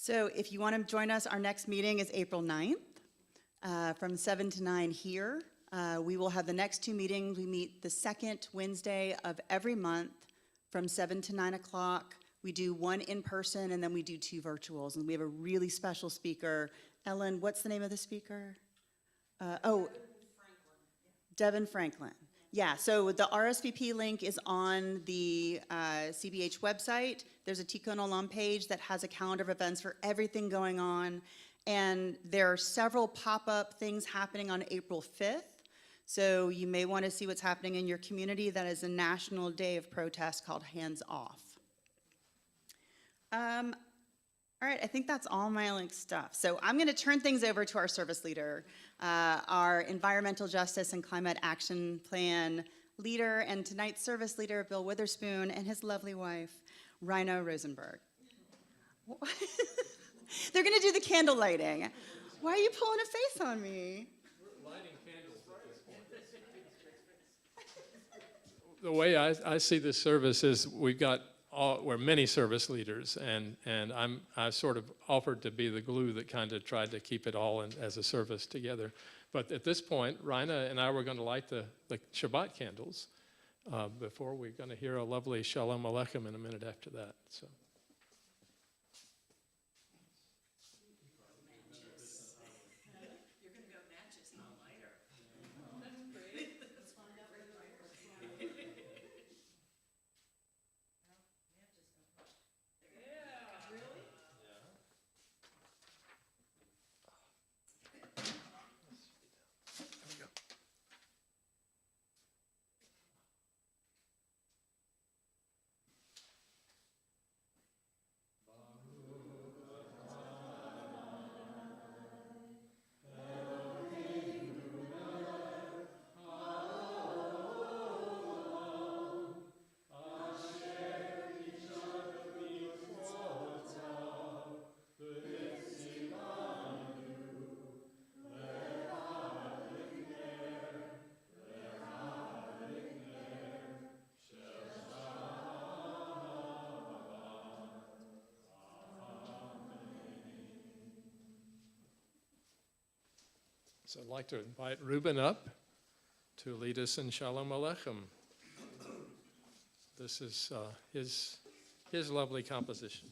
So if you want to join us, our next meeting is April 9th from 7 to 9 here. We will have the next two meetings. We meet the second Wednesday of every month from 7 to 9 o'clock. We do one in person and then we do two virtuals. And we have a really special speaker. Ellen, what's the name of the speaker? Devin Franklin. Yeah, so the RSVP link is on the CBH website. There's a Tikkun Olam page that has a calendar of events for everything going on. And there are several pop-up things happening on April 5th. So you may want to see what's happening in your community. That is a national day of protest called Hands Off. All right, I think that's all my stuff. So I'm going to turn things over to our service leader, our environmental justice and climate action plan leader, and tonight's service leader, Bill Witherspoon, and his lovely wife, Rhino Rosenberg. They're going to do the candle lighting. Why are you pulling a face on me? We're lighting candles at this point. The way I see this service is we're many service leaders, and I've sort of offered to be the glue that kind of tried to keep it all as a service together. But at this point, Raina and I were going to light the Shabbat candles before we're going to hear a lovely Shalom Aleichem in a minute after that. So. You're going to go matches, not lighter. So I'd like to invite Reuben up to lead us in Shalom Aleichem. This is his lovely composition.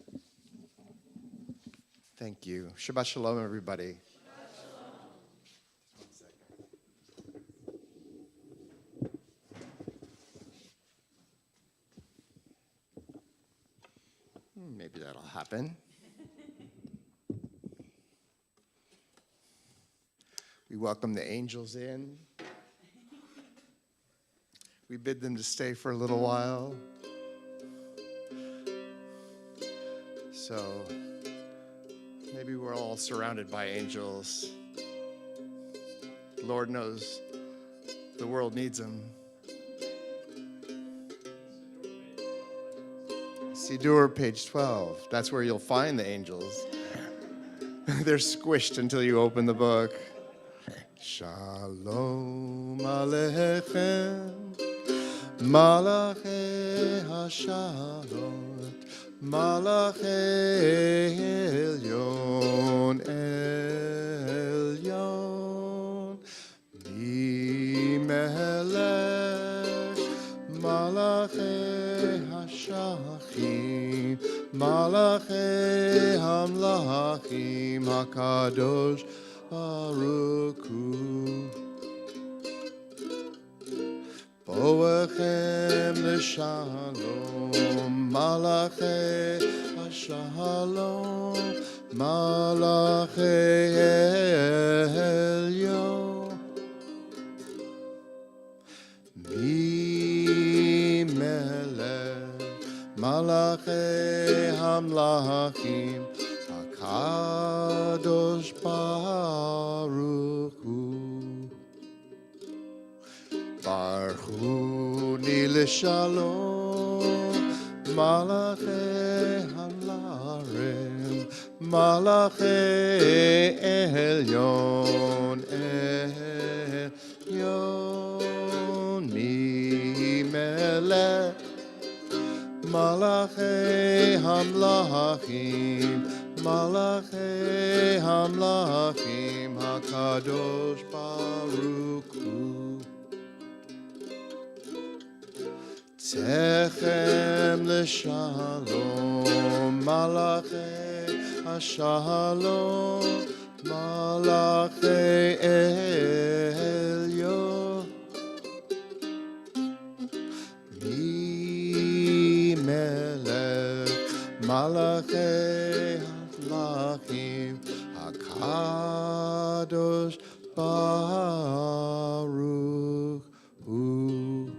Thank you. Shabbat Shalom, everybody. Shabbat shalom. One second. Maybe that'll happen. We welcome the angels in. We bid them to stay for a little while. So maybe we're all surrounded by angels. Lord knows the world needs them. Siddur, page 12. That's where you'll find the angels. They're squished until you open the book. Shalom Aleichem, Malachei HaShalom, Malachei Elyon, Elyon, Mimelech, Malachei HaShachim, Malachei HaMlachim, HaKadosh Baruch Hu. Boechem l'shalom, Malachei HaShalom, Malachei Elyon, Mimelech, Malachei HaMlachim, HaKadosh Baruch Hu. Baruchuni l'shalom, Malachei Halarim, Malachei Elyon, Elyon, Mimelech, Malachei Hamlachim, Malachei Hamlachim HaKadosh Baruch Hu. Techem L'Shalom Malachei HaShalom Malachei Elyon Melech Malachei Hamlachim HaKadosh Baruch Hu.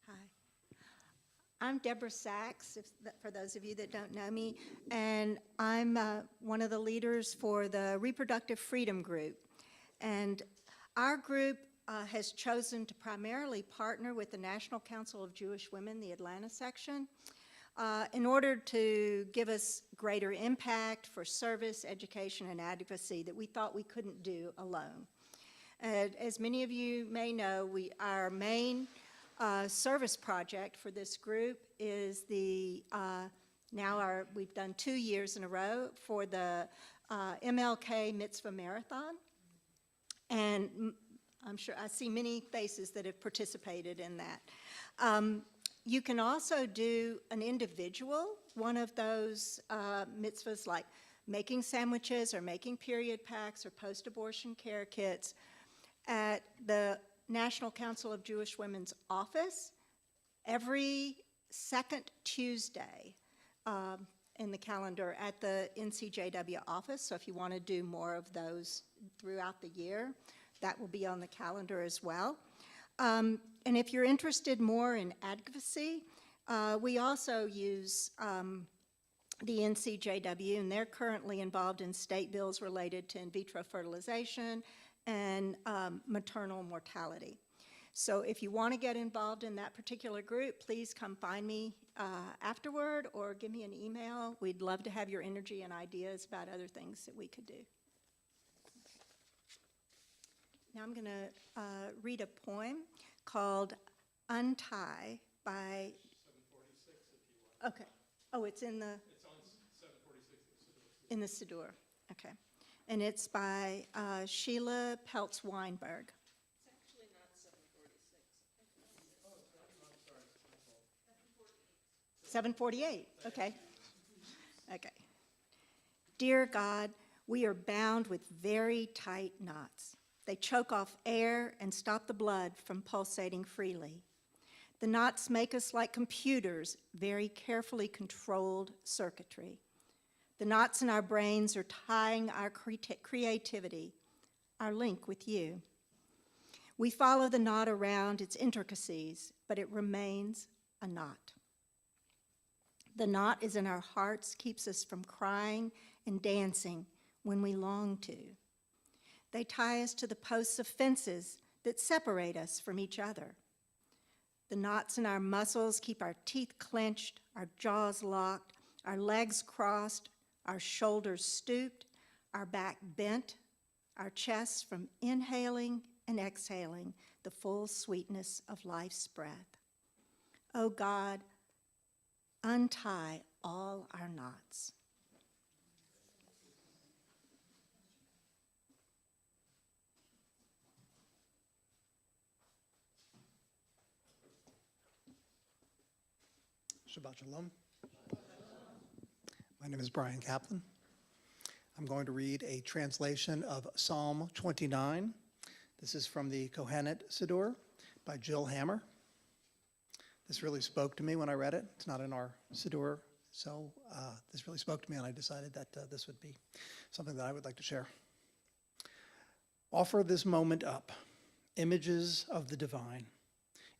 Hi. I'm Deborah Sachs, for those of you that don't know me, and I'm one of the leaders for the Reproductive Freedom Group. And our group has chosen to primarily partner with the National Council of Jewish Women, the Atlanta section, in order to give us greater impact for service, education, and advocacy that we thought we couldn't do alone. And as many of you may know, our main service project for this group is we've done 2 years in a row for the MLK Mitzvah Marathon. And I'm sure I see many faces that have participated in that. You can also do an individual, one of those mitzvahs like making sandwiches or making period packs or post-abortion care kits at the National Council of Jewish Women's office every second Tuesday in the calendar at the NCJW office. So if you want to do more of those throughout the year, that will be on the calendar as well. And if you're interested more in advocacy, we also use the NCJW, and they're currently involved in state bills related to in vitro fertilization and maternal mortality. So if you want to get involved in that particular group, please come find me afterward or give me an email. We'd love to have your energy and ideas about other things that we could do. Now I'm going to read a poem called Untie by... 746 if you want. Okay. Oh, it's in the... It's on 746 in the Siddur. Okay. And it's by Sheila Peltz-Weinberg. It's actually not 746. 748, okay. Okay. Dear God, we are bound with very tight knots. They choke off air and stop the blood from pulsating freely. The knots make us like computers, very carefully controlled circuitry. The knots in our brains are tying our creativity, our link with you. We follow the knot around its intricacies, but it remains a knot. The knot is in our hearts, keeps us from crying and dancing when we long to. They tie us to the posts of fences that separate us from each other. The knots in our muscles keep our teeth clenched, our jaws locked, our legs crossed, our shoulders stooped, our back bent, our chests from inhaling and exhaling the full sweetness of life's breath. Oh God, untie all our knots. Shabbat Shalom. My name is Brian Kaplan. I'm going to read a translation of Psalm 29. This is from the Kohenet Siddur by Jill Hammer. This really spoke to me when I read it. It's not in our Siddur, so this really spoke to me, and I decided that this would be something that I would like to share. Offer this moment up, images of the divine,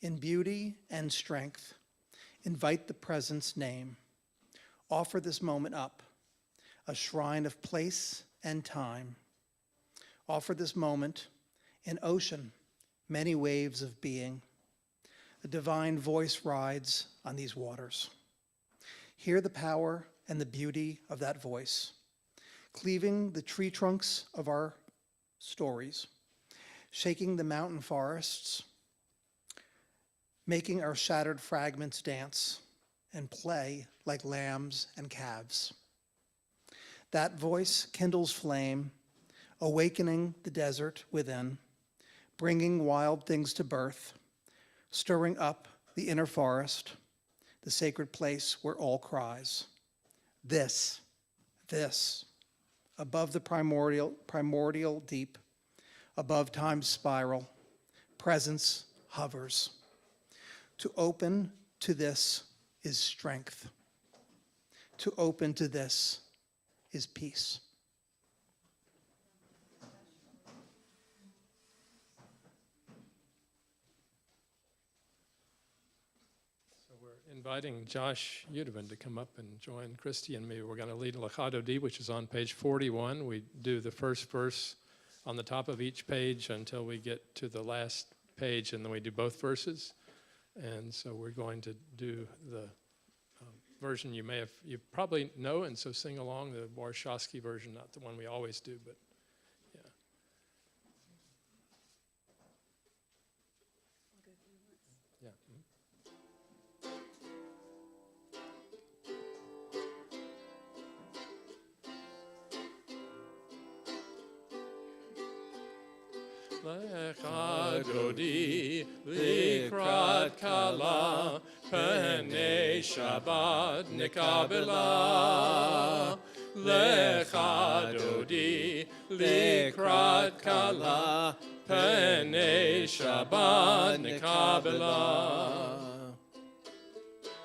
in beauty and strength. Invite the presence name. Offer this moment up, a shrine of place and time. Offer this moment, an ocean, many waves of being. A divine voice rides on these waters. Hear the power and the beauty of that voice. cleaving the tree trunks of our stories, shaking the mountain forests, making our shattered fragments dance and play like lambs and calves. That voice kindles flame, awakening the desert within, bringing wild things to birth, stirring up the inner forest, the sacred place where all cries. This, above the primordial deep, above time's spiral, presence hovers. To open to this is strength. To open to this is peace. So we're inviting Josh Udovan to come up and join Christy and me. We're going to lead Lachado D, which is on page 41. We do the first verse on the top of each page until we get to the last page, and then we do both verses. And so we're going to do the version you probably know, and so sing along, the Warshawski version, not the one we always do, but yeah. Yeah. Lecha dodi likrat kala penei Shabbat nikabela. Lecha dodi likrat kala penei Shabbat nikabela.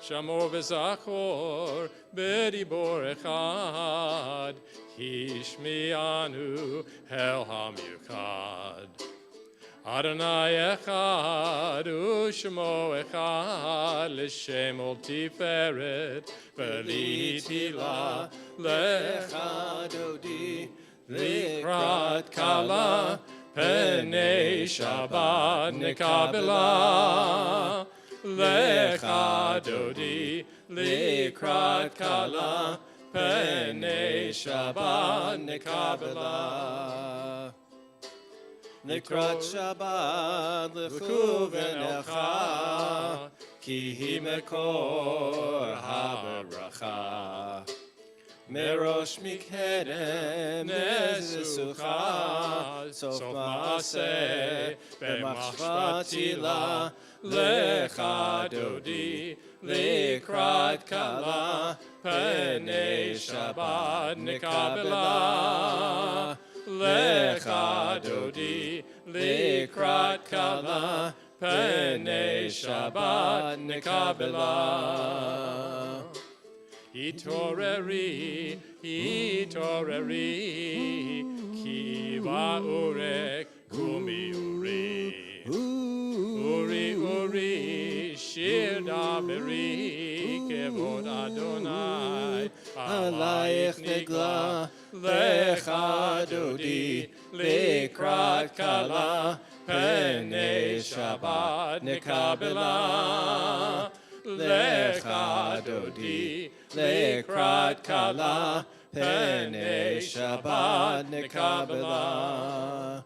Shamor v'zachor b'dibor echad hishmianu el hamiuchad. Adonai echad u'shemo echad l'shem ol tiferet v'litila lecha dodi likrat kala penei Shabbat nikabela. Lecha dodi likrat kala penei Shabbat nikabela. Likrat Shabbat l'chuven elcha ki hi mekor habaracha. Merosh mikedem nezucha sof maaseh b'machshatila. Lecha dodi likrat kala penei Shabbat nikabela. Lecha dodi likrat kala penei Shabbat nikabela. Hitoreri, hitoreri, kiva urek kumi uri. Uri, uri, shir daveri, kevod Adonai, alayich nigla. Lecha dodi likrat kala penei Shabbat nikabela. Lecha dodi likrat kala penei Shabbat nikabela.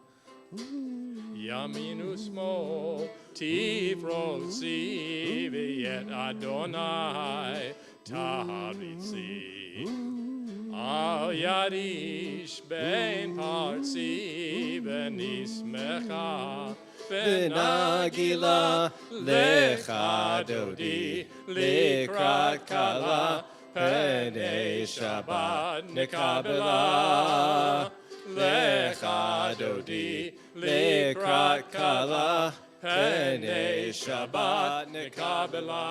Yaminu smol tifrotzi v'yet Adonai taharitzi. Al yadish ben partzi v'nismecha v'nagila. Lecha dodi likrat kala penei Shabbat nikabela. Lecha dodi likrat kala penei Shabbat nikabela.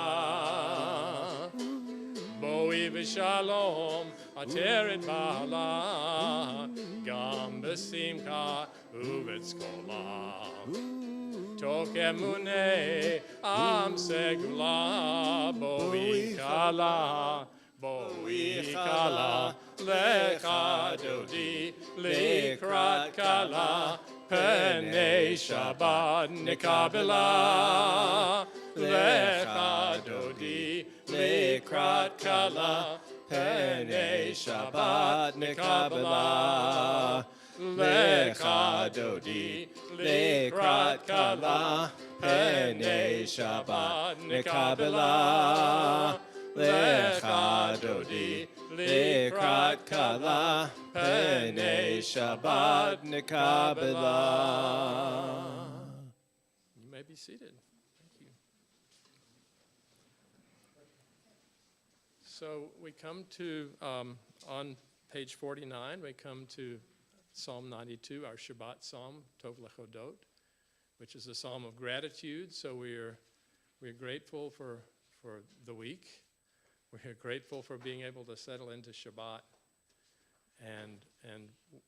Boi v'shalom ateret ba'ala gam b'simcha u'v'tzkola. Tok emunei am segula. Boi kala, boi kala. Lecha dodi likrat kala penei Shabbat nikabela. Lecha dodi likrat kala penei Shabbat Nikabela Lecha Dodi Lekrat Kala Pene Shabbat Nikabela Lecha Dodi Lekrat Kala Pene Shabbat Nikabela. You may be seated. Thank you. So we come to, on page 49, we come to Psalm 92, our Shabbat psalm, Tov Lechodot, which is a psalm of gratitude. So we're grateful for the week. We're grateful for being able to settle into Shabbat, and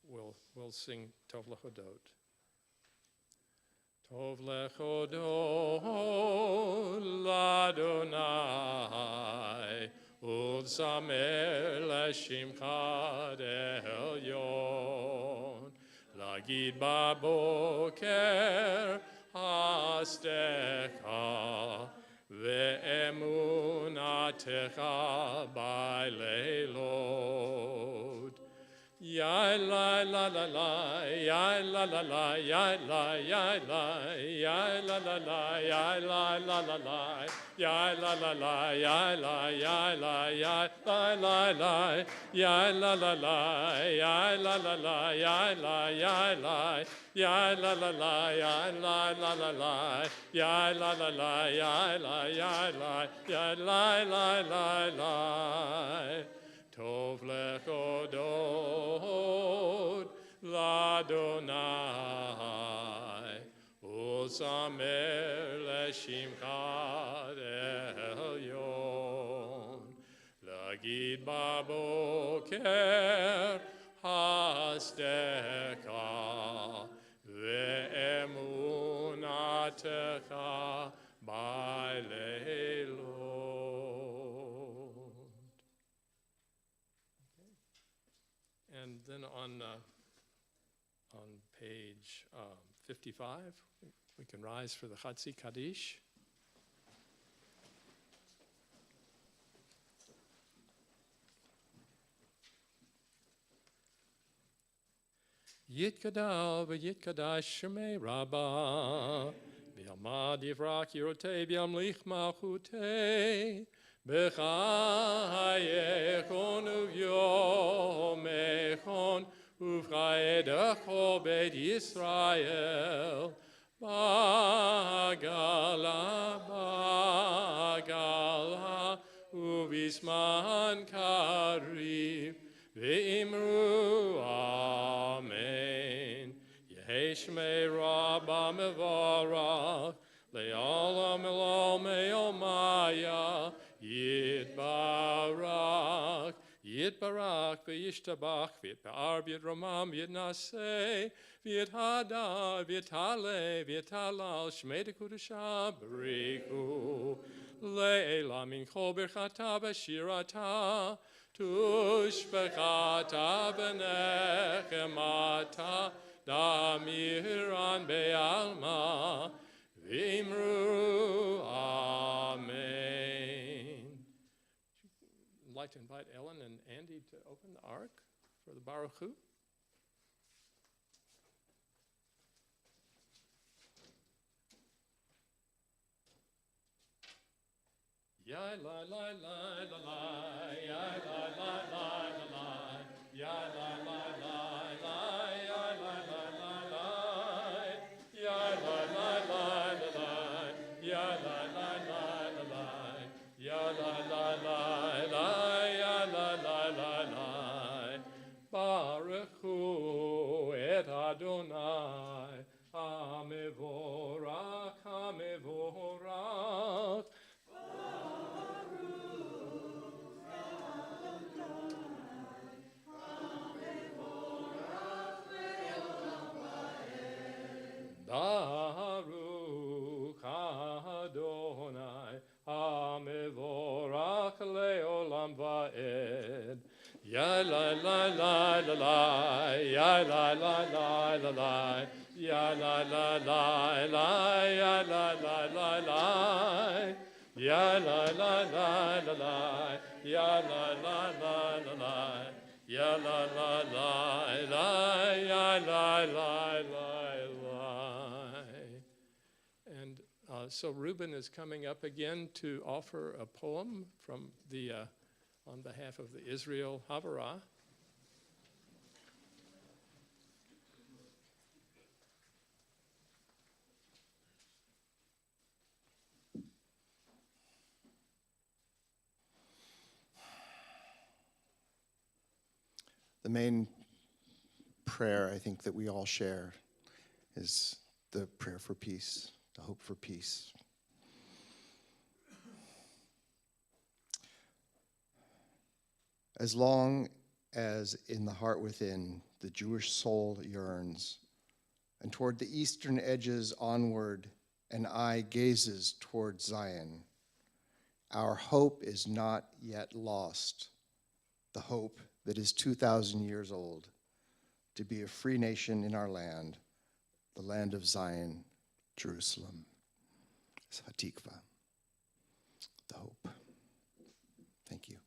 we'll sing Tov Lechodot. Tov lechodot l'Adonai, ulzamer l'shimcha d'elyon, lagid baboker hastecha, ve'emunatecha ba'leilot. Ya la la la la, ya la la la, ya la ya la, ya la la la, ya la la la la, ya la la la, ya la ya la, ya la la la, ya la la la, ya la la la, ya la ya la, ya la la la, ya la la la la, ya la la la, ya la ya la, ya la la la. Tov lechodot l'Adonai, ulzamer l'shimcha d'elyon, lagid baboker hastecha, ve'emunatecha ba'leilot. And then on page 55, we can rise for the Chatzi Kaddish. Yitkadal v'yitkadash shemei Rabbah, v'yamad yivrak yirotei v'yamlich malchutei, b'chayechon uvyomechon uvchaedecho beit Yisrael, ba'gala ba'gala uvisman kariv v'imru amen. Yehei shmei Rabbah mevarach le'olam elol me'omaya Yitbarach, Yitbarach, v'yishtabach, v'yitbar, v'yitromam, v'yitnaseh, v'yithada, v'yithale, v'yithalal, shmei dekudusha, b'richu, le'ela min chol birchata v'shirata, tushbechata v'nechemata, damiran be'alma, v'imru amen. I'd like to invite Ellen and Andy to open the ark for the Baruch Hu. Ya la la la la la, ya la la la la la, ya la la la la, ya la la la la, ya la la la la, ya la la la la, ya la la la la, ya la la la la. Baruch Hu et Adonai, Amevorach, Amevorach. Baruch Adonai, Amevorach le'olam va'ed. Ya la la la la la, ya la la la la la, ya la la la la, ya la la la la, ya la la la la la, ya la la la la la, Ya la la la la ya la la la. And so Reuben is coming up again to offer a poem from the on behalf of the Israel Havarah. The main prayer I think that we all share is the prayer for peace, the hope for peace. As long as in the heart within the Jewish soul yearns, and toward the eastern edges onward, an eye gazes toward Zion, our hope is not yet lost, the hope that is 2,000 years old, to be a free nation in our land, the land of Zion, Jerusalem. It's Hatikva, the hope. Thank you.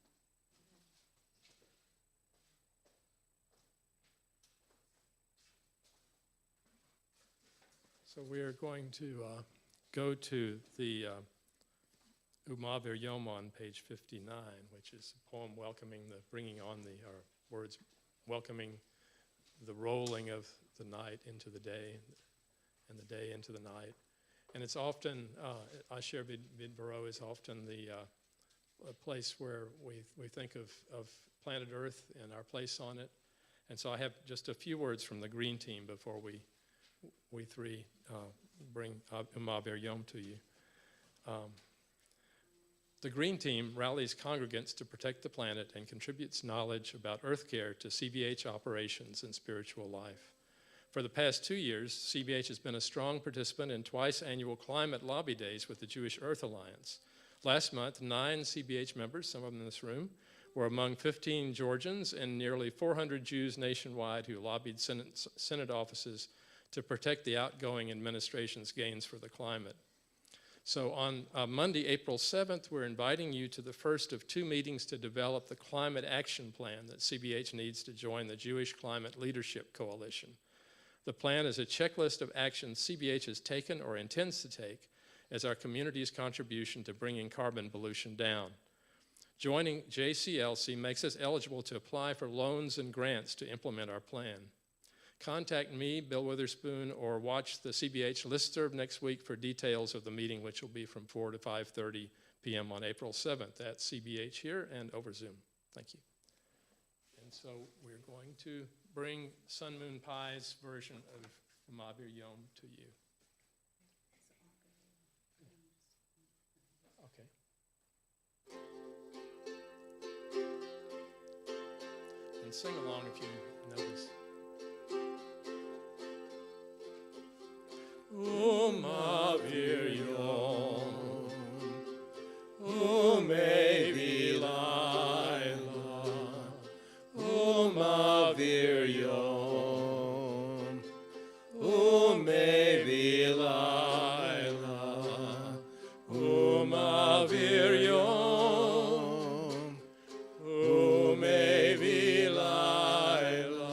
So we are going to go to the Umavir Yom on page 59, which is a poem welcoming the bringing on the, or words welcoming the rolling of the night into the day and the day into the night. And it's often, Asher Bidbaro is often the a place where we think of planet Earth and our place on it. And so I have just a few words from the Green Team before we three bring Umavir Yom to you. The Green Team rallies congregants to protect the planet and contributes knowledge about Earth care to CBH operations and spiritual life. For the past 2 years, CBH has been a strong participant in twice annual climate lobby days with the Jewish Earth Alliance. Last month, 9 CBH members, some of them in this room, were among 15 Georgians and nearly 400 Jews nationwide who lobbied Senate offices to protect the outgoing administration's gains for the climate. So on Monday, April 7th, we're inviting you to the first of 2 meetings to develop the climate action plan that CBH needs to join the Jewish Climate Leadership Coalition. The plan is a checklist of actions CBH has taken or intends to take as our community's contribution to bringing carbon pollution down. Joining JCLC makes us eligible to apply for loans and grants to implement our plan. Contact me, Bill Witherspoon, or watch the CBH listserv next week for details of the meeting, which will be from 4 to 5:30 p.m. on April 7th at CBH here and over Zoom. Thank you. And so we're going to bring Sun Moon Pie's version of Umavir Yom to you. Okay. And sing along if you notice. Umavir Yom, Umevi Laila, Umavir Yom, Umevi Laila, Umavir Yom, Umevi Laila,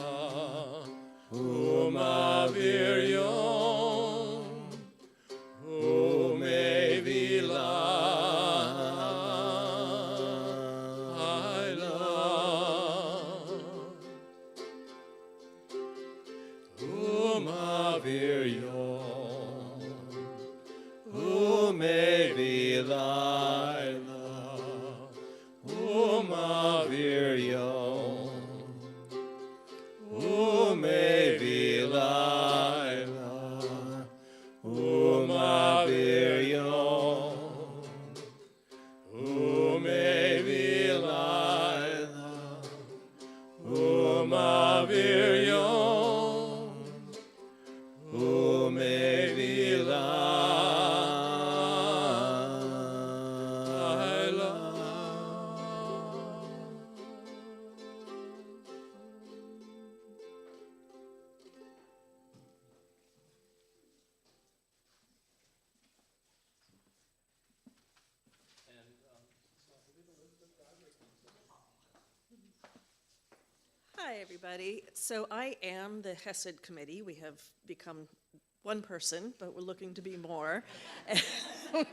Hi, everybody. So I am the Hesed Committee. We have become one person, but we're looking to be more,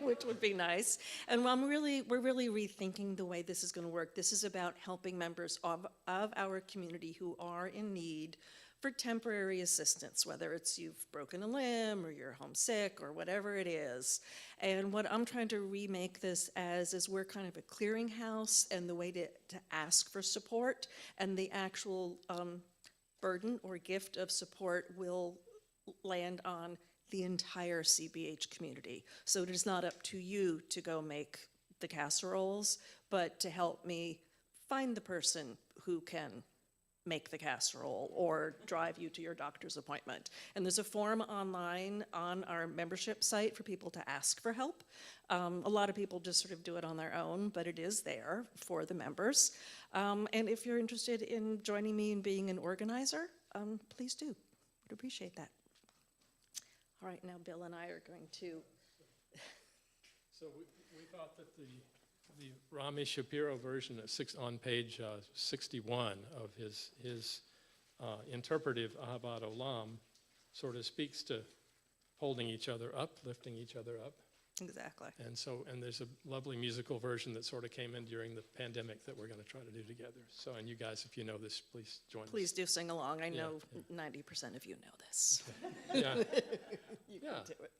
which would be nice. And we're really rethinking the way this is going to work. This is about helping members of our community who are in need for temporary assistance, whether it's you've broken a limb or you're homesick or whatever it is. And what I'm trying to remake this as is we're kind of a clearinghouse, and the way to ask for support and the actual burden or gift of support will land on the entire CBH community. So it is not up to you to go make the casseroles, but to help me find the person who can make the casserole or drive you to your doctor's appointment. And there's a form online on our membership site for people to ask for help. A lot of people just sort of do it on their own, but it is there for the members. And if you're interested in joining me in being an organizer, please do. Would appreciate that. All right, now Bill and I are going to. So we thought that the Rami Shapiro version on page 61 of his interpretive Ahabat Olam sort of speaks to holding each other up, lifting each other up. Exactly. And there's a lovely musical version that sort of came in during the pandemic that we're going to try to do together. So, and you guys, if you know this, please join us. Please do sing along. I know 90% of you know this. Yeah. You can do it.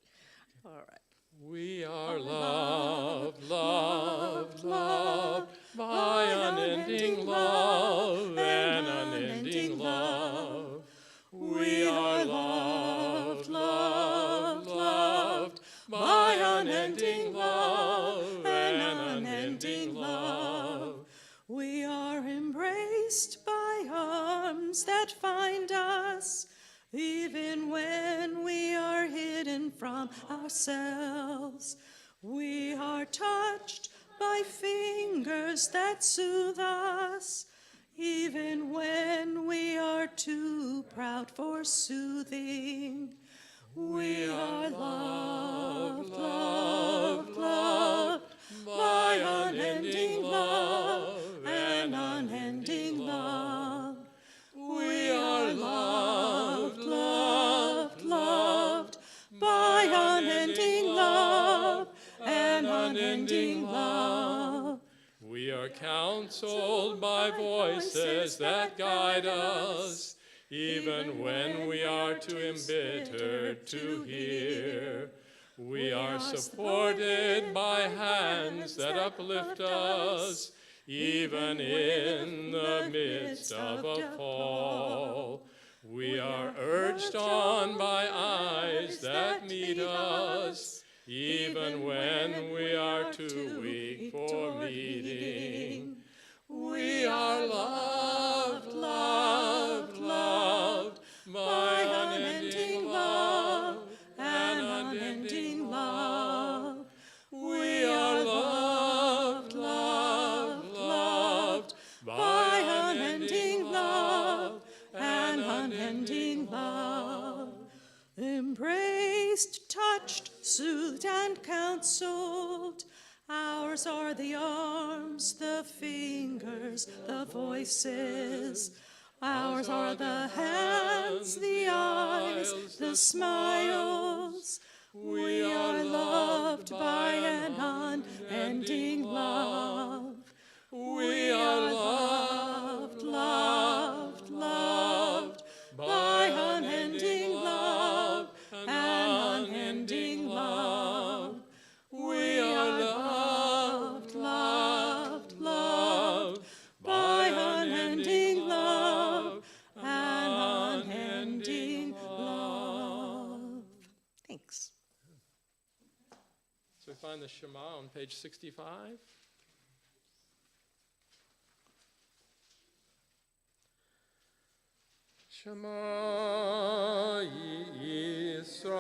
All right. We are loved, loved, loved by unending love and unending love. We are loved, loved, loved by unending love and unending love. We are embraced by arms that find us, even when we are hidden from ourselves. We are touched by fingers that soothe us, even when we are too proud for soothing. We are loved, loved, loved by unending love and unending love. We are loved, loved, loved by unending love and unending love. We are counseled by voices that guide us, even when we are too embittered to hear. We are supported by hands that uplift us, even in the midst of a fall. We are urged on by eyes that meet us, even when we are too weak for meeting. We are loved, loved, loved by unending love and unending love. We are loved, loved, loved by unending love and unending love. Embraced, touched, soothed, and counseled. Ours are the arms, the fingers, the voices. Ours are the hands, the eyes, the smiles. We are loved by an unending love. We are loved, loved, loved by unending love and unending love. We are loved, loved, loved by unending love and unending love. Thanks. So we find the Shema on page 65. Shema Yisrael,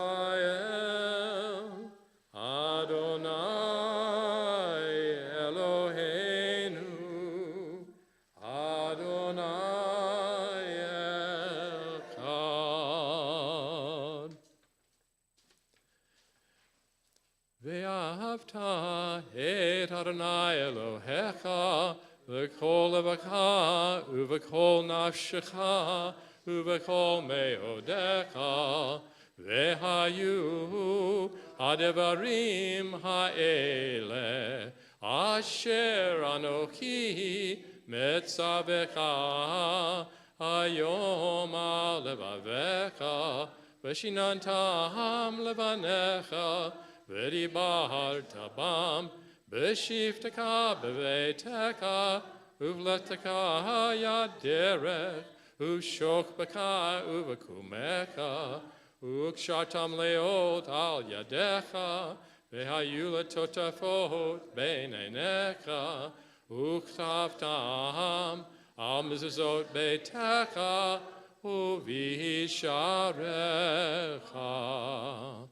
Adonai Eloheinu, Adonai Echad. Ve'ahavta et Adonai Elohecha v'kol levaka, uv'kol nafshecha, uv'kol meodecha, vehayu hadevarim ha'ele, asher anochi metzavecha, hayom alevavecha, v'shinantam levanecha, v'dibarta bam, v'shifteka b'veiteka, uvleteka yaderech, ushokbeka uvekumecha, ukshartam leot al yadecha, v'hayula totafot beinenecha, uktavtam al mezuzot beitecha, uvisharecha.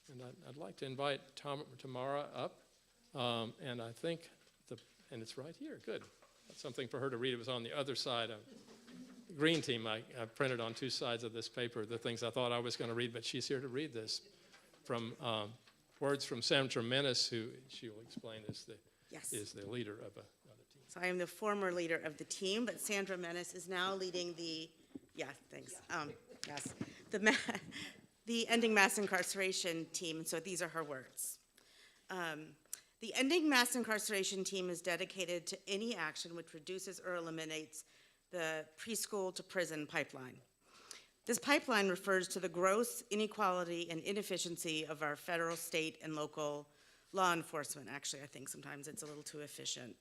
And I'd like to invite Tamara up, and I think, and it's right here, good. That's something for her to read. It was on the other side of the green team. I printed on two sides of this paper the things I thought I was going to read, but she's here to read this from words from Sandra Menace, who she will explain is the leader of another team. So I am the former leader of the team, but Sandra Menace is now leading the, the Ending Mass Incarceration team. So these are her words. The Ending Mass Incarceration team is dedicated to any action which reduces or eliminates the preschool to prison pipeline. This pipeline refers to the gross inequality and inefficiency of our federal, state, and local law enforcement. Actually, I think sometimes it's a little too efficient.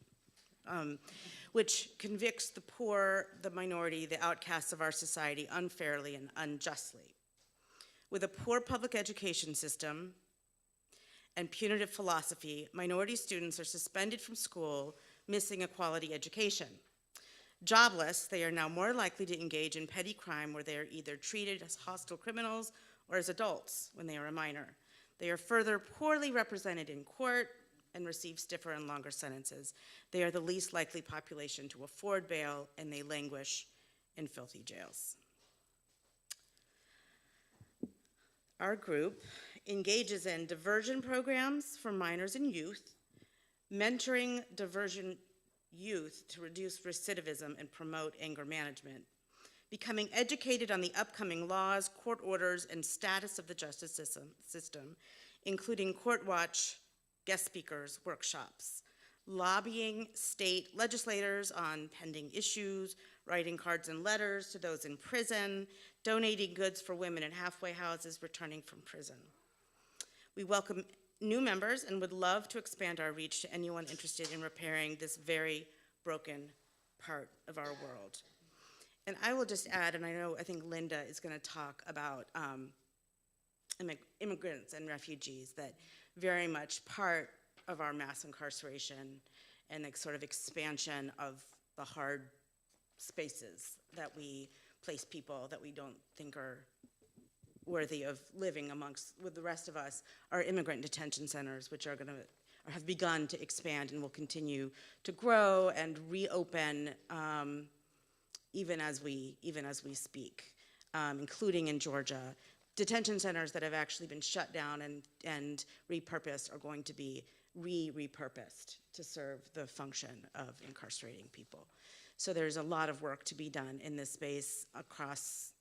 Which convicts the poor, the minority, the outcasts of our society unfairly and unjustly. With a poor public education system and punitive philosophy, minority students are suspended from school, missing a quality education. Jobless, they are now more likely to engage in petty crime where they are either treated as hostile criminals or as adults when they are a minor. They are further poorly represented in court and receive stiffer and longer sentences. They are the least likely population to afford bail, and they languish in filthy jails. Our group engages in diversion programs for minors and youth, mentoring diversion youth to reduce recidivism and promote anger management, becoming educated on the upcoming laws, court orders, and status of the justice system, including court watch, guest speakers, workshops, lobbying state legislators on pending issues, writing cards and letters to those in prison, donating goods for women in halfway houses returning from prison. We welcome new members and would love to expand our reach to anyone interested in repairing this very broken part of our world. And I will just add, and I think Linda is going to talk about immigrants and refugees, that very much part of our mass incarceration and the sort of expansion of the hard spaces that we place people that we don't think are worthy of living with the rest of us are immigrant detention centers, which are have begun to expand and will continue to grow and reopen even as we speak, including in Georgia. Detention centers that have actually been shut down and repurposed are going to be repurposed to serve the function of incarcerating people. So there's a lot of work to be done in this space across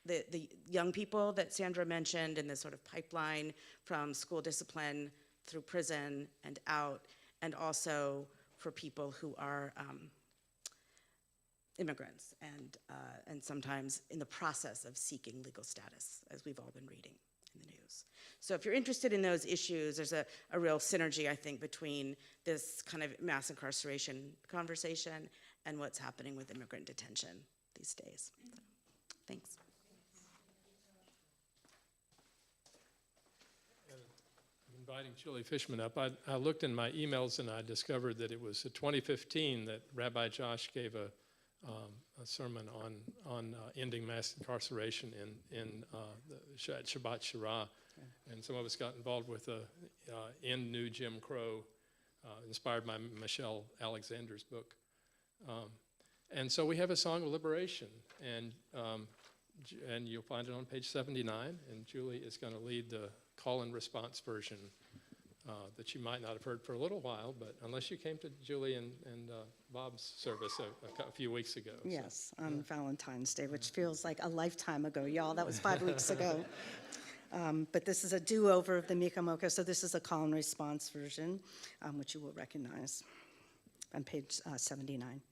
the young people that Sandra mentioned, and the sort of pipeline from school discipline through prison and out, and also for people who are immigrants and sometimes in the process of seeking legal status, as we've all been reading in the news. So if you're interested in those issues, there's a real synergy, I think, between this kind of mass incarceration conversation and what's happening with immigrant detention these days. So, thanks. Inviting Julie Fishman up, I looked in my emails and I discovered that it was 2015 that Rabbi Josh gave a sermon on ending mass incarceration in the Shabbat Shirah, and some of us got involved with End New Jim Crow, inspired by Michelle Alexander's book. And so we have a song of liberation, and you'll find it on page 79, and Julie is going to lead the call and response version that you might not have heard for a little while, but unless you came to Julie and Bob's service a few weeks ago. So, Yes, on Valentine's Day, which feels like a lifetime ago, y'all. That was 5 weeks ago. But this is a do-over of the Mika Moka, so this is a call and response version, which you will recognize on page 79.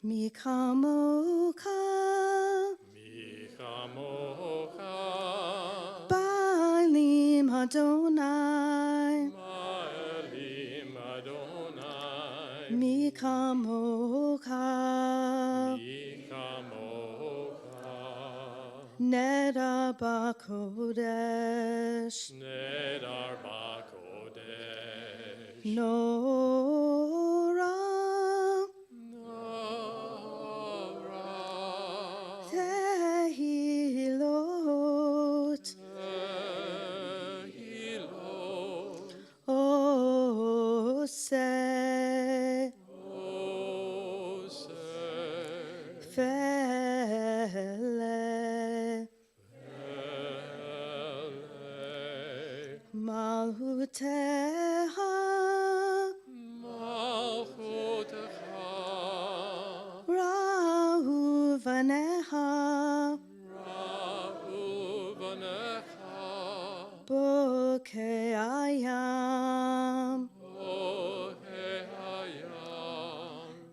Mika Moka, Mika Mocha, Baalim Adonai, Ma'elim Adonai, Mika Moka, Mika Mocha, Neda Bakodesh, Nedar Bakodesh, Nora, Nora, Tehilot, Tehilot, Ose, Oseh, Fele, Ele, Malhuteha, Malchutecha, Rahuvaneha, Rahuvanecha, Bokeayam, Ohehayam,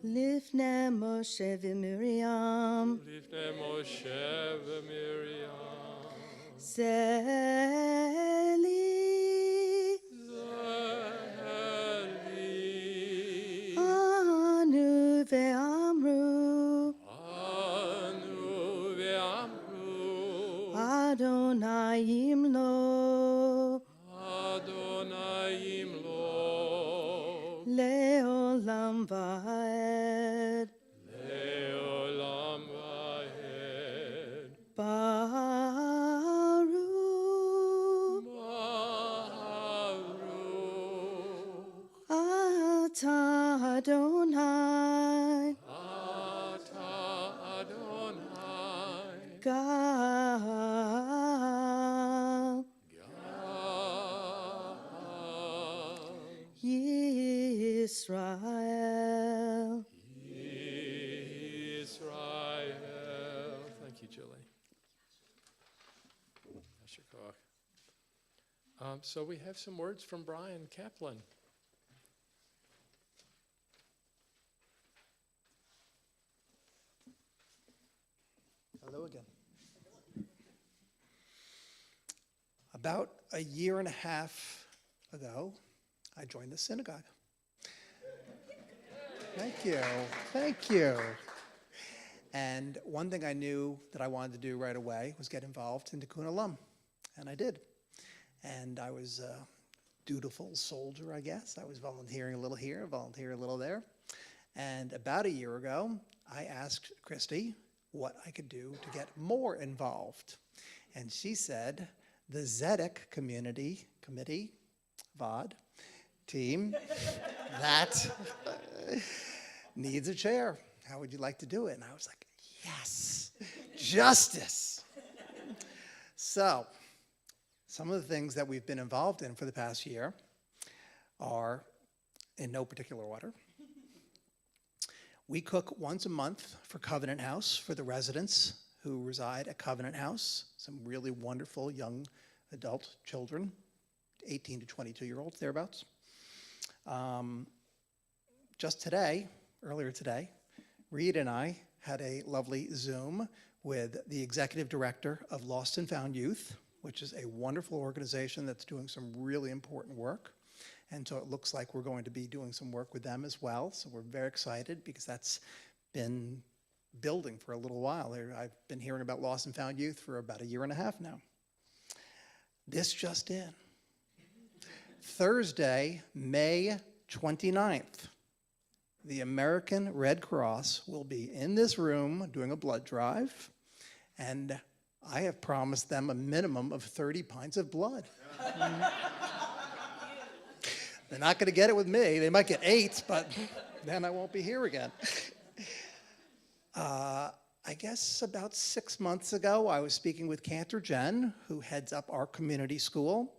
Lifne Moshe v'Miriam, Lifnei Moshe v'Miriam, Zeli, Zeheli, Anu ve'amru, Anu ve'amru, Adonai imlo, Adonai imlo, Leolam va'ed, Leolam va'ed, Baruch, Baruch, Ata Adonai, Ata Adonai, Gal, Gal, Yisrael. Israel. Thank you, Julie. Yasher koach. So we have some words from Brian Kaplan. Hello again. About a year and a half ago, I joined the synagogue. Thank you. Thank you. And one thing I knew that I wanted to do right away was get involved in Tikkun Olam. And I did. And I was a dutiful soldier, I guess. I was volunteering a little here, volunteering a little there. And about a year ago, I asked Christy what I could do to get more involved. And she said, the Zedek committee, VOD, team, that needs a chair. How would you like to do it? And I was like, yes, justice. So, some of the things that we've been involved in for the past year are, in no particular order, we cook once a month for Covenant House for the residents who reside at Covenant House, some really wonderful young adult children, 18 to 22-year-olds, thereabouts. Just today, earlier today, Reed and I had a lovely Zoom with the executive director of Lost and Found Youth, which is a wonderful organization that's doing some really important work. And so it looks like we're going to be doing some work with them as well. So we're very excited because that's been building for a little while. I've been hearing about Lost and Found Youth for about a year and a half now. This just in. Thursday, May 29th, the American Red Cross will be in this room doing a blood drive, and I have promised them a minimum of 30 pints of blood. They're not going to get it with me. They might get 8, but then I won't be here again. I guess about 6 months ago, I was speaking with Cantor Jen, who heads up our community school,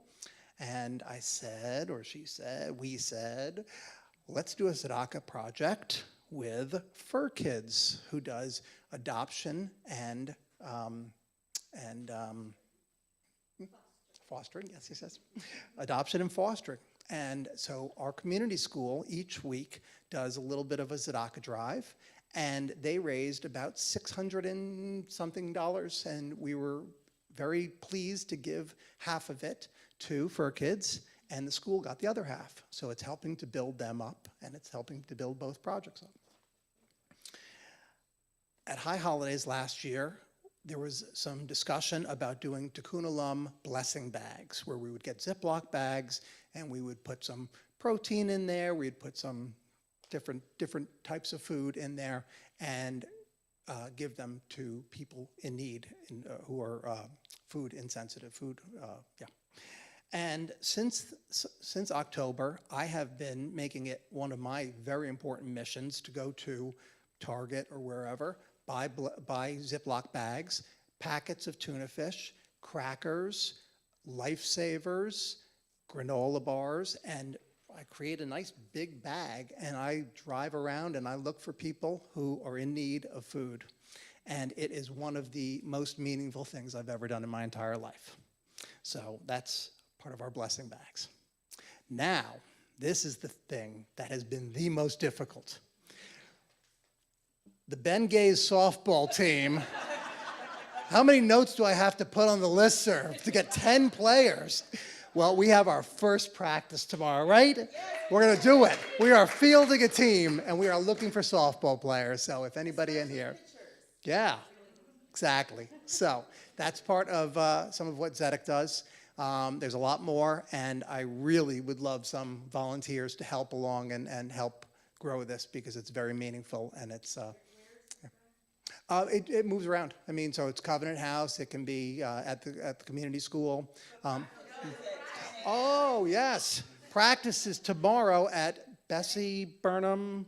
And I said, or she said, we said, let's do a tzedakah project with Fur Kids, who does adoption and fostering, yes. Adoption and fostering. And so our community school each week does a little bit of a tzedakah drive, and they raised about $600 and something, and we were very pleased to give half of it to Fur Kids, and the school got the other half. So it's helping to build them up, and it's helping to build both projects up. At High Holidays last year, there was some discussion about doing Tikkun Olam blessing bags, where we would get Ziploc bags, and we would put some protein in there, we'd put some different types of food in there, and give them to people in need, who are food insensitive, And since October, I have been making it one of my very important missions to go to Target or wherever, buy Ziploc bags, packets of tuna fish, crackers, lifesavers, granola bars, and I create a nice big bag, and I drive around and I look for people who are in need of food. And it is one of the most meaningful things I've ever done in my entire life. So that's part of our blessing bags. Now, this is the thing that has been the most difficult. The Ben Gaze softball team, how many notes do I have to put on the listserv to get 10 players? Well, we have our first practice tomorrow, right? We're going to do it. We are fielding a team, and we are looking for softball players. So if anybody in here. Yeah, exactly. So that's part of some of what Zedek does. There's a lot more, and I really would love some volunteers to help along and help grow this, because it's very meaningful, and it's it moves around. I mean, so it's Covenant House. It can be at the community school. Oh yes, practice is tomorrow at Bessie Burnham.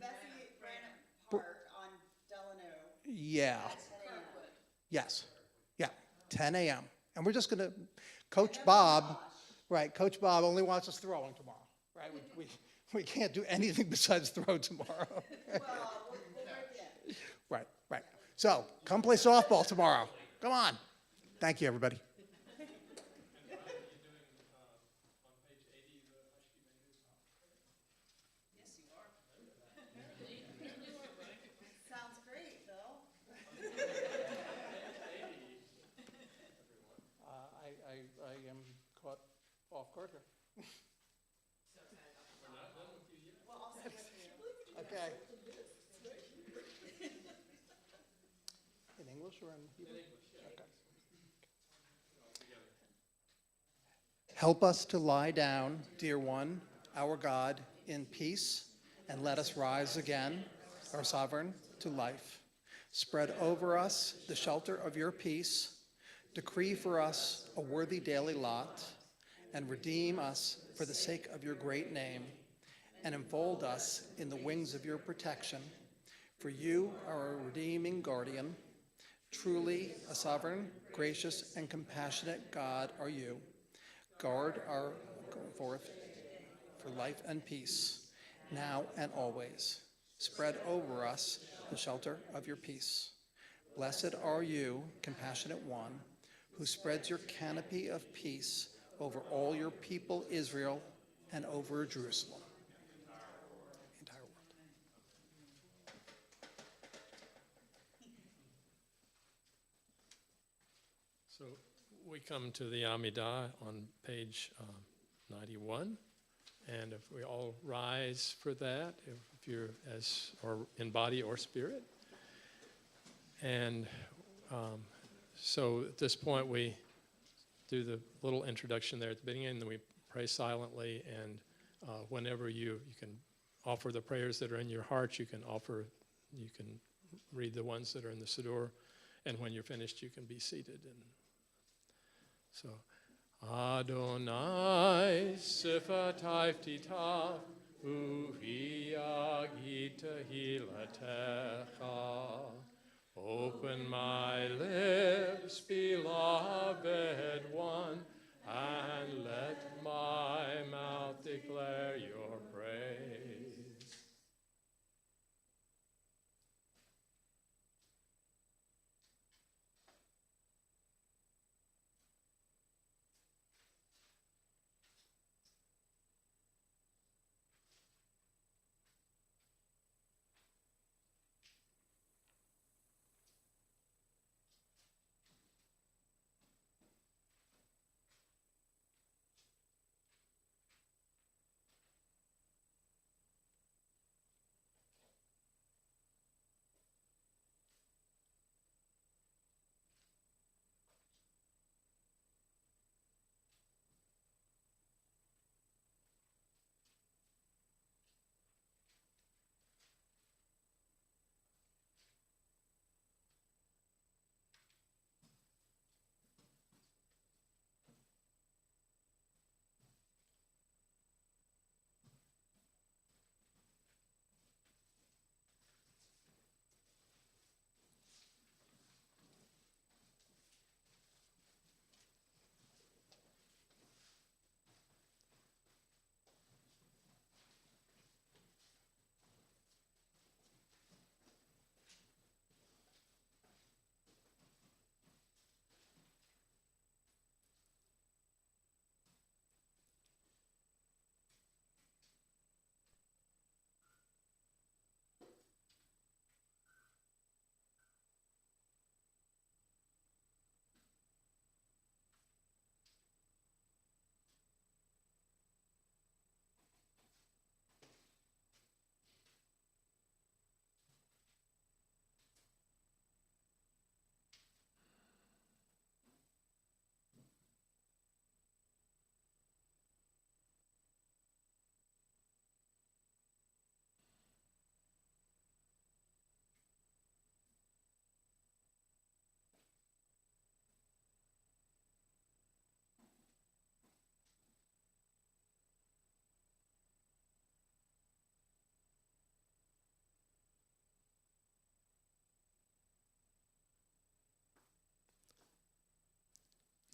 Park on Delano. Yeah. Yes. Yeah. 10 a.m. And we're just gonna, Coach Bob, right? Coach Bob only wants us throwing tomorrow, right? We can't do anything besides throw tomorrow. Right. So come play softball tomorrow. Come on. Thank you, everybody. Sounds great, Bill. I am caught off guard here. Okay. In English or in Hebrew? Okay. Help us to lie down, dear one, our God, in peace, and let us rise again, our sovereign, to life. Spread over us the shelter of your peace. Decree for us a worthy daily lot, and redeem us for the sake of your great name, and enfold us in the wings of your protection. For you are a redeeming guardian. Truly a sovereign, gracious, and compassionate God are you. Guard our going forth for life and peace, now and always. Spread over us the shelter of your peace. Blessed are you, compassionate one, who spreads your canopy of peace over all your people Israel and over Jerusalem. The entire world. So we come to the Amidah on page 91, and if we all rise for that, if you're or in body or spirit. And so at this point we do the little introduction there at the beginning, and then we pray silently, and whenever you can offer the prayers that are in your heart, you can read the ones that are in the Siddur, and when you're finished you can be seated. And so Adonai sifatai titaf uhi agita hilatecha. Open my lips, beloved one, and let my my mouth declare your praise.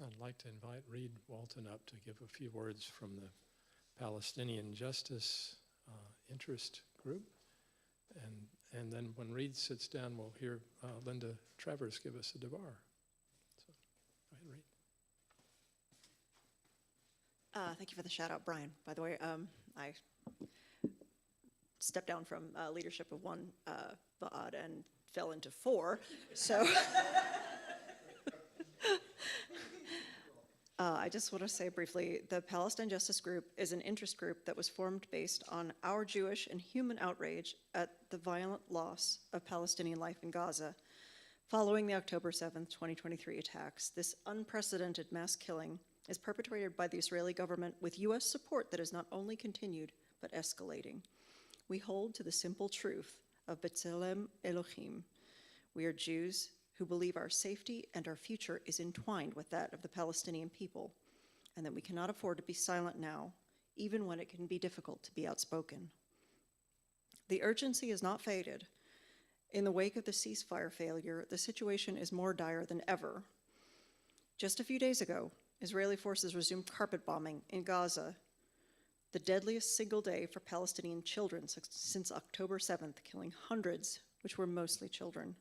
I'd like to invite Reed Walton up to give a few words from the Palestinian Justice Interest Group. And then when Reed sits down, we'll hear Linda Travers give us a devar. So, go ahead, Reed. Thank you for the shout out, Brian. By the way, I stepped down from leadership of one Va'ad and fell into 4. So I just want to say briefly, the Palestine Justice Group is an interest group that was formed based on our Jewish and human outrage at the violent loss of Palestinian life in Gaza following the October 7th, 2023 attacks. This unprecedented mass killing is perpetrated by the Israeli government with U.S. support that is not only continued, but escalating. We hold to the simple truth of B'Tselem Elohim. We are Jews who believe our safety and our future is entwined with that of the Palestinian people, and that we cannot afford to be silent now, even when it can be difficult to be outspoken. The urgency has not faded. In the wake of the ceasefire failure, the situation is more dire than ever. Just a few days ago, Israeli forces resumed carpet bombing in Gaza, the deadliest single day for Palestinian children since October 7th, killing hundreds, which were mostly children.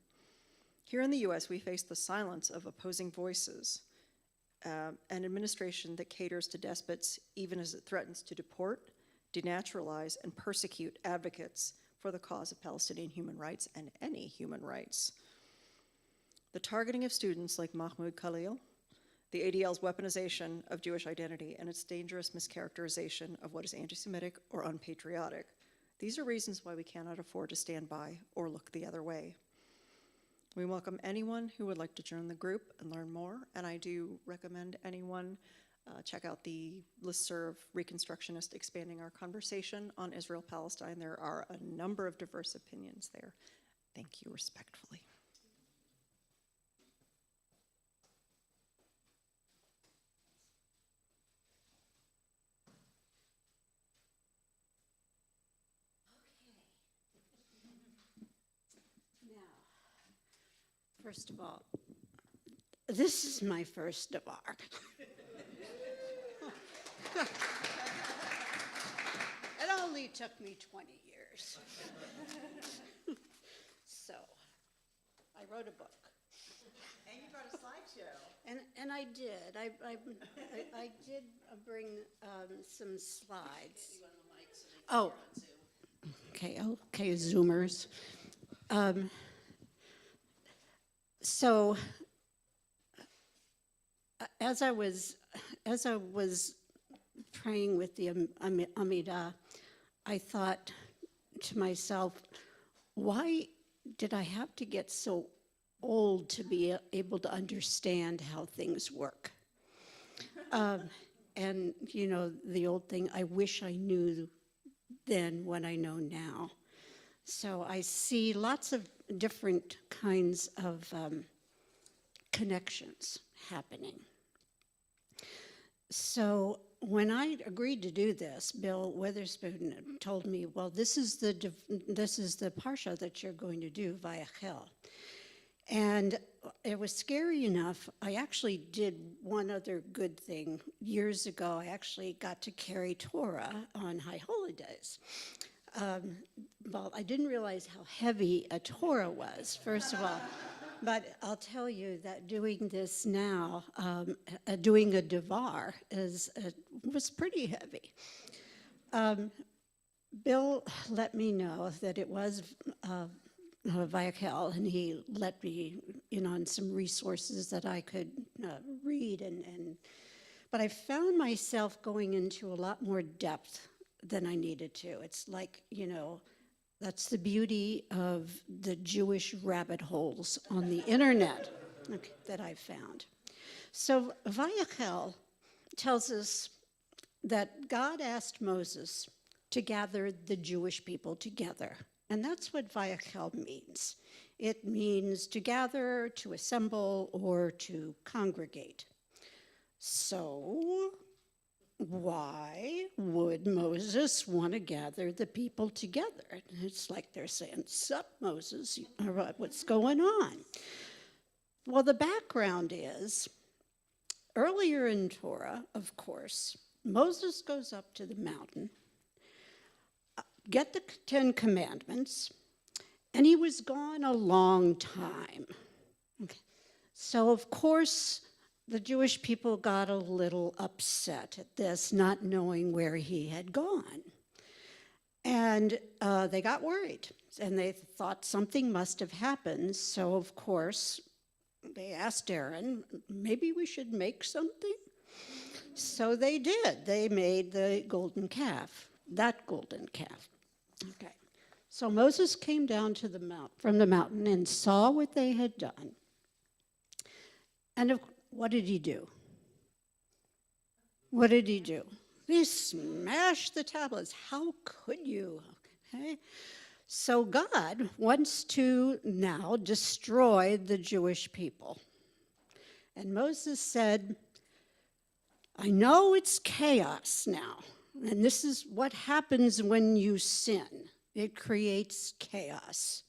Here in the US, we face the silence of opposing voices, an administration that caters to despots even as it threatens to deport, denaturalize, and persecute advocates for the cause of Palestinian human rights and any human rights. The targeting of students like Mahmoud Khalil, the ADL's weaponization of Jewish identity, and its dangerous mischaracterization of what is anti-Semitic or unpatriotic. These are reasons why we cannot afford to stand by or look the other way. We welcome anyone who would like to join the group and learn more, and I do recommend anyone check out the listserv Reconstructionist Expanding Our Conversation on Israel-Palestine. There are a number of diverse opinions there. Thank you respectfully. First of all, this is my first devar. It only took me 20 years. So, I wrote a book. And you brought a slideshow. And I did. I did bring some slides. Oh. Okay, Zoomers. So, as I was praying with the Amidah, I thought to myself, why did I have to get so old to be able to understand how things work? And, you know, the old thing, I wish I knew then what I know now. So I see lots of different kinds of connections happening. So when I agreed to do this, Bill Witherspoon told me, well, this is the parsha that you're going to do, Vayachel. And it was scary enough. I actually did one other good thing. Years ago, I actually got to carry Torah on High Holy Days. Well, I didn't realize how heavy a Torah was, first of all. But I'll tell you that doing this now, doing a devar, was pretty heavy. Bill let me know that it was Vayachel, and he let me in on some resources that I could read. But I found myself going into a lot more depth than I needed to. It's like, you know, that's the beauty of the Jewish rabbit holes on the internet that I've found. So Vayachel tells us that God asked Moses to gather the Jewish people together. And that's what Vayachel means. It means to gather, to assemble, or to congregate. So why would Moses want to gather the people together? It's like they're saying, sup, Moses, what's going on? Well, the background is, earlier in Torah, of course, Moses goes up to the mountain, get the 10 Commandments, and he was gone a long time. Okay. So, of course, the Jewish people got a little upset at this, not knowing where he had gone. And they got worried, and they thought something must have happened. So, of course, they asked Aaron, maybe we should make something? So they did. They made the golden calf, that golden calf. Okay. So Moses came down to from the mountain and saw what they had done. And what did he do? What did he do? He smashed the tablets. How could you? Okay. So God wants to now destroy the Jewish people. And Moses said, I know it's chaos now, and this is what happens when you sin. It creates chaos.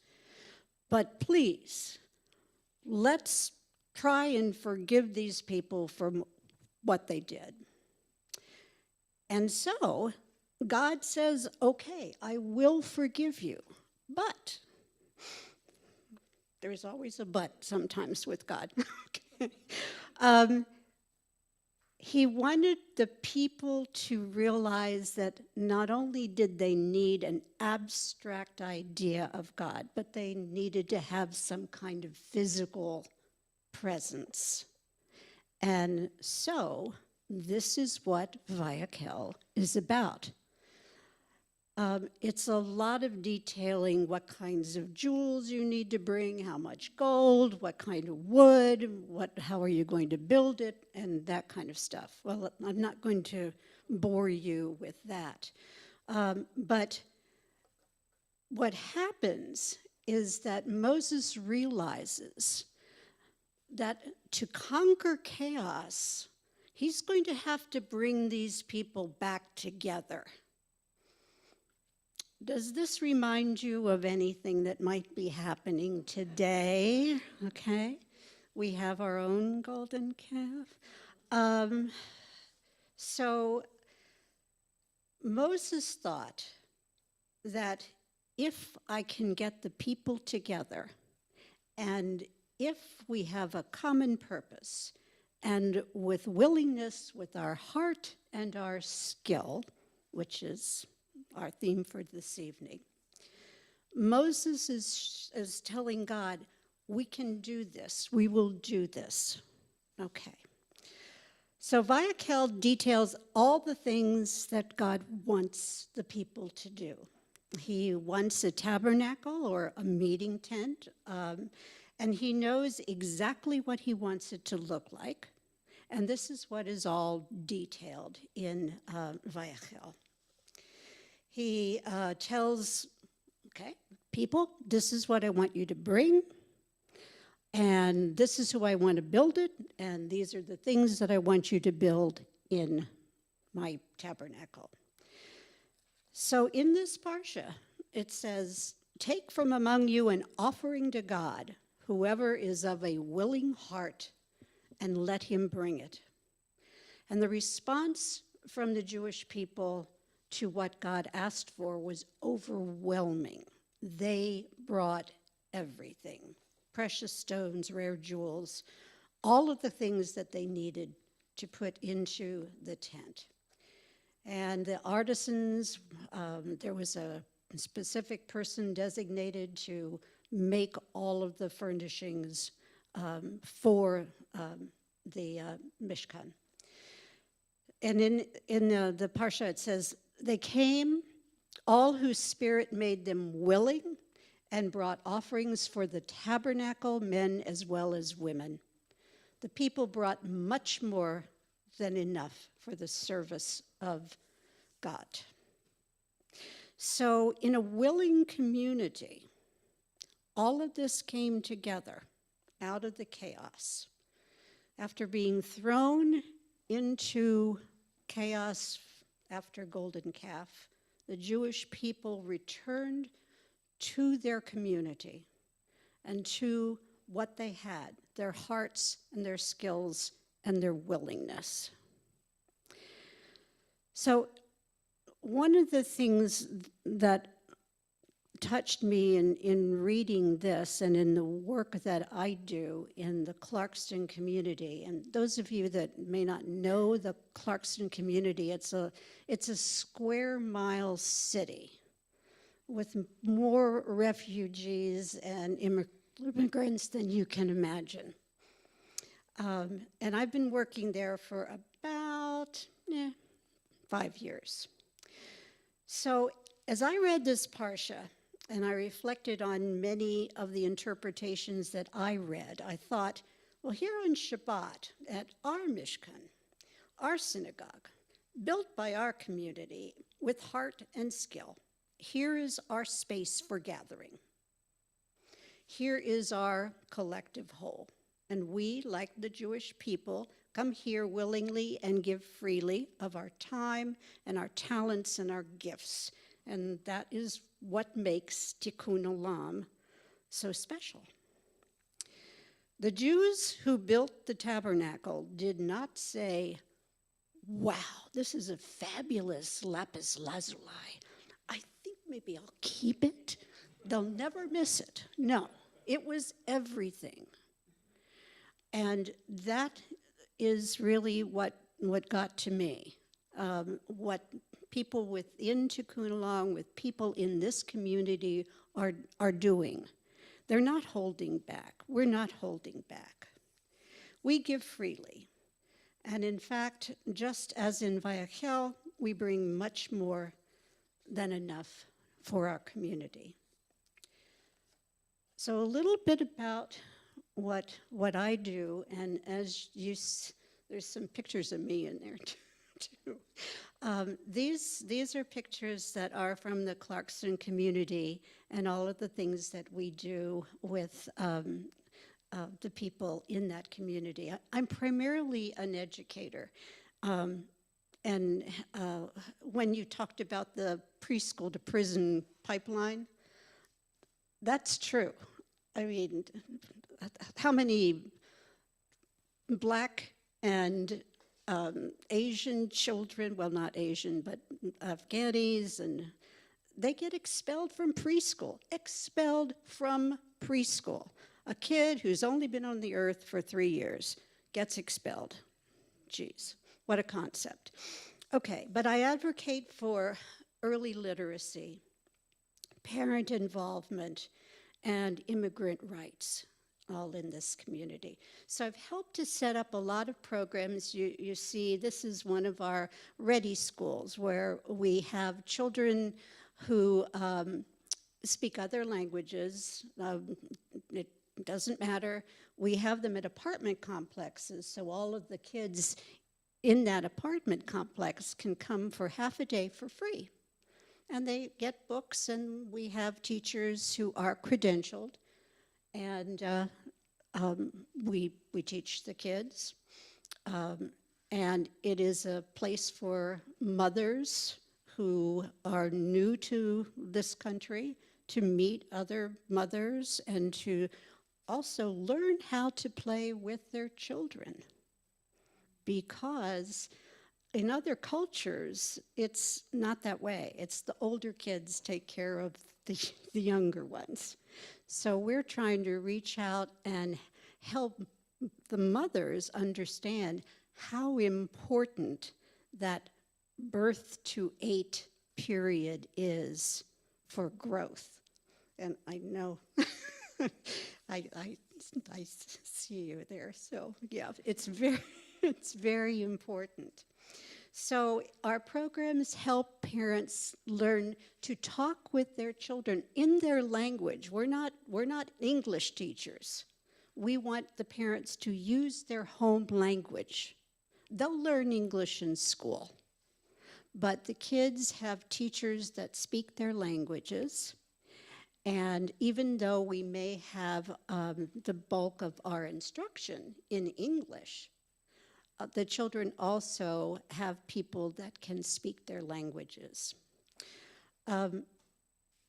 But please, let's try and forgive these people for what they did. And so God says, okay, I will forgive you, but there's always a but sometimes with God. He wanted the people to realize that not only did they need an abstract idea of God, but they needed to have some kind of physical presence. And so this is what Vayachel is about. It's a lot of detailing what kinds of jewels you need to bring, how much gold, what kind of wood, how are you going to build it, and that kind of stuff. Well, I'm not going to bore you with that. But what happens is that Moses realizes that to conquer chaos, he's going to have to bring these people back together. Does this remind you of anything that might be happening today? Okay, we have our own golden calf. So Moses thought that if I can get the people together, and if we have a common purpose, and with willingness, with our heart and our skill, which is our theme for this evening, Moses is telling God, we can do this, we will do this. Okay. So Vayakhel details all the things that God wants the people to do. He wants a tabernacle or a meeting tent, and he knows exactly what he wants it to look like. And this is what is all detailed in Vayakhel. He tells, okay, people, this is what I want you to bring, and this is who I want to build it, and these are the things that I want you to build in my tabernacle. So in this parsha, it says, take from among you an offering to God, whoever is of a willing heart, and let him bring it. And the response from the Jewish people to what God asked for was overwhelming. They brought everything, precious stones, rare jewels, all of the things that they needed to put into the tent. And the artisans, there was a specific person designated to make all of the furnishings for the Mishkan. And in the Parsha it says, they came, all whose spirit made them willing, and brought offerings for the tabernacle, men as well as women. The people brought much more than enough for the service of God. So in a willing community, all of this came together out of the chaos. After being thrown into chaos after Golden Calf, the Jewish people returned to their community and to what they had, their hearts and their skills and their willingness. So one of the things that touched me in reading this and in the work that I do in the Clarkston community, and those of you that may not know the Clarkston community, it's a square mile city with more refugees and immigrants than you can imagine. And I've been working there for about 5 years. So as I read this Parsha, and I reflected on many of the interpretations that I read, I thought, well, here on Shabbat, at our Mishkan, our synagogue, built by our community with heart and skill, here is our space for gathering. Here is our collective whole. And we, like the Jewish people, come here willingly and give freely of our time and our talents and our gifts. And that is what makes Tikkun Olam so special. The Jews who built the tabernacle did not say, wow, this is a fabulous lapis lazuli. I think maybe I'll keep it. They'll never miss it. No, it was everything. And that is really what got to me. What people within Tikkun Olam, with people in this community are doing. They're not holding back. We're not holding back. We give freely. And in fact, just as in Vayakhel, we bring much more than enough for our community. So a little bit about what I do, and as there's some pictures of me in there too. These are pictures that are from the Clarkston community and all of the things that we do with the people in that community. I'm primarily an educator. And when you talked about the preschool to prison pipeline, that's true. I mean, how many Black and Asian children, well, not Asian, but Afghanis, and they get expelled from preschool. Expelled from preschool. A kid who's only been on the earth for 3 years gets expelled. Geez, what a concept. Okay, but I advocate for early literacy, parent involvement, and immigrant rights, all in this community. So I've helped to set up a lot of programs. You see, this is one of our Ready schools where we have children who speak other languages. It doesn't matter. We have them at apartment complexes, so all of the kids in that apartment complex can come for half a day for free. And they get books, and we have teachers who are credentialed, and we teach the kids. And it is a place for mothers who are new to this country to meet other mothers and to also learn how to play with their children. Because in other cultures, it's not that way. It's the older kids take care of the younger ones. So we're trying to reach out and help the mothers understand how important that birth to 8 period is for growth. And I know, I see you there. So yeah, it's very important. So our programs help parents learn to talk with their children in their language. We're not English teachers. We want the parents to use their home language. They'll learn English in school, but the kids have teachers that speak their languages. And even though we may have the bulk of our instruction in English, the children also have people that can speak their languages.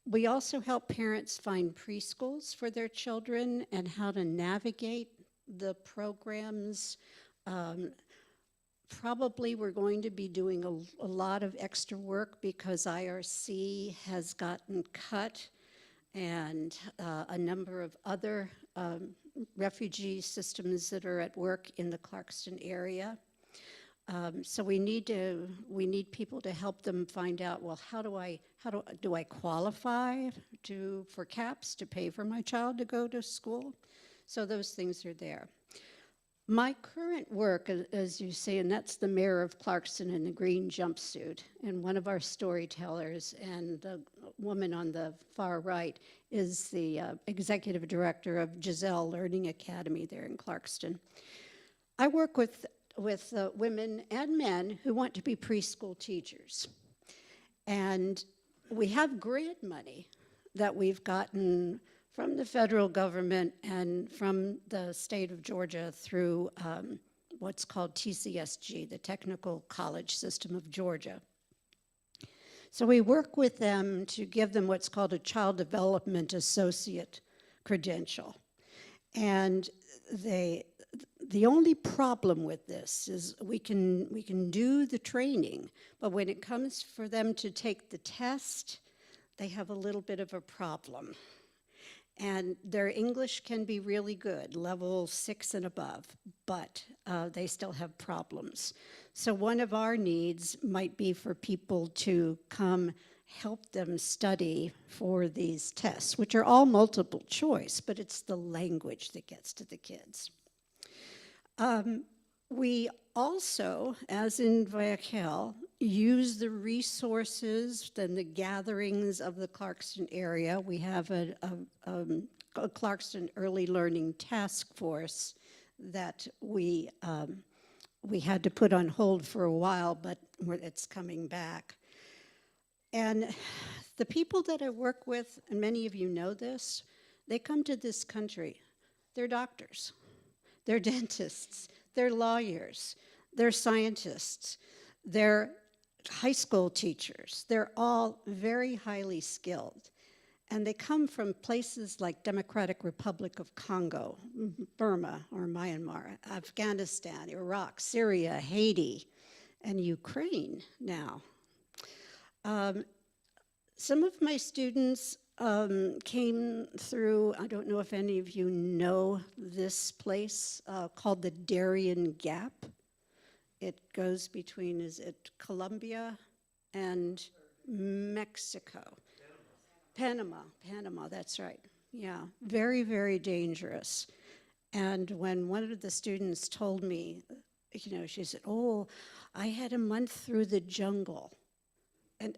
We also help parents find preschools for their children and how to navigate the programs. Probably we're going to be doing a lot of extra work because IRC has gotten cut, and a number of other refugee systems that are at work in the Clarkston area. So we need people to help them find out, well, do I qualify for CAPS to pay for my child to go to school? So those things are there. My current work, as you say, and that's the mayor of Clarkston in the green jumpsuit, and one of our storytellers, and the woman on the far right is the executive director of Giselle Learning Academy there in Clarkston. I work with women and men who want to be preschool teachers. And we have grant money that we've gotten from the federal government and from the state of Georgia through what's called TCSG, the Technical College System of Georgia. So we work with them to give them what's called a Child Development Associate credential. And the only problem with this is we can do the training, but when it comes for them to take the test, they have a little bit of a problem. And their English can be really good, level 6 and above, but they still have problems. So one of our needs might be for people to come help them study for these tests, which are all multiple choice, but it's the language that gets to the kids. We also, as in Vayakhel, use the resources and the gatherings of the Clarkston area. We have a Clarkston Early Learning Task Force that we had to put on hold for a while, but it's coming back. And the people that I work with, and many of you know this, they come to this country. They're doctors, they're dentists, they're lawyers, they're scientists, they're high school teachers. They're all very highly skilled. And they come from places like Democratic Republic of Congo, Burma or Myanmar, Afghanistan, Iraq, Syria, Haiti, and Ukraine now. Some of my students came through, I don't know if any of you know this place called the Darien Gap. It goes between, is it Colombia and Mexico? Panama, that's right. Yeah, very, very dangerous. And when one of the students told me, you know, she said, oh, I had a month through the jungle. And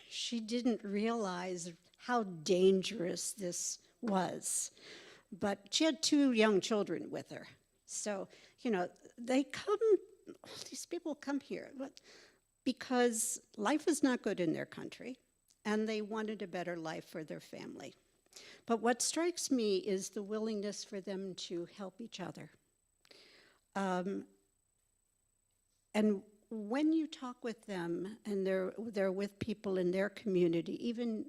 she didn't realize how dangerous this was. But she had 2 young children with her. So, you know, these people come here because life is not good in their country, and they wanted a better life for their family. But what strikes me is the willingness for them to help each other. And when you talk with them, and they're with people in their community, even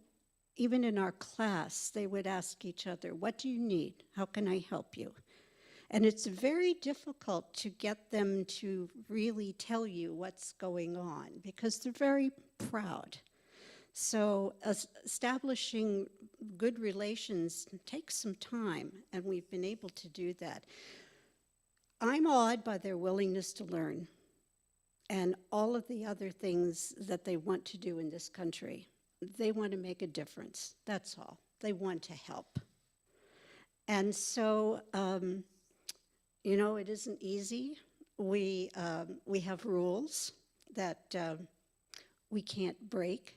in our class, they would ask each other, what do you need? How can I help you? And it's very difficult to get them to really tell you what's going on because they're very proud. So establishing good relations takes some time, and we've been able to do that. I'm awed by their willingness to learn and all of the other things that they want to do in this country. They want to make a difference, that's all. They want to help. And so, you know, it isn't easy. We have rules that we can't break.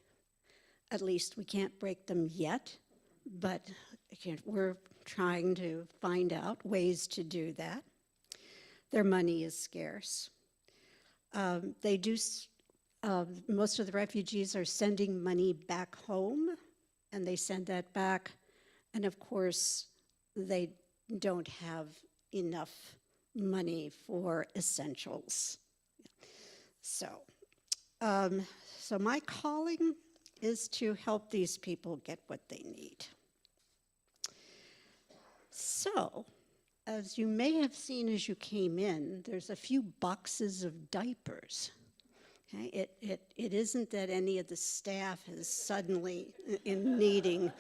At least we can't break them yet, but we're trying to find out ways to do that. Their money is scarce. Most of the refugees are sending money back home, and they send that back, and of course, they don't have enough money for essentials. So my calling is to help these people get what they need. So, as you may have seen as you came in, there's a few boxes of diapers. Okay? It isn't that any of the staff is suddenly in needing,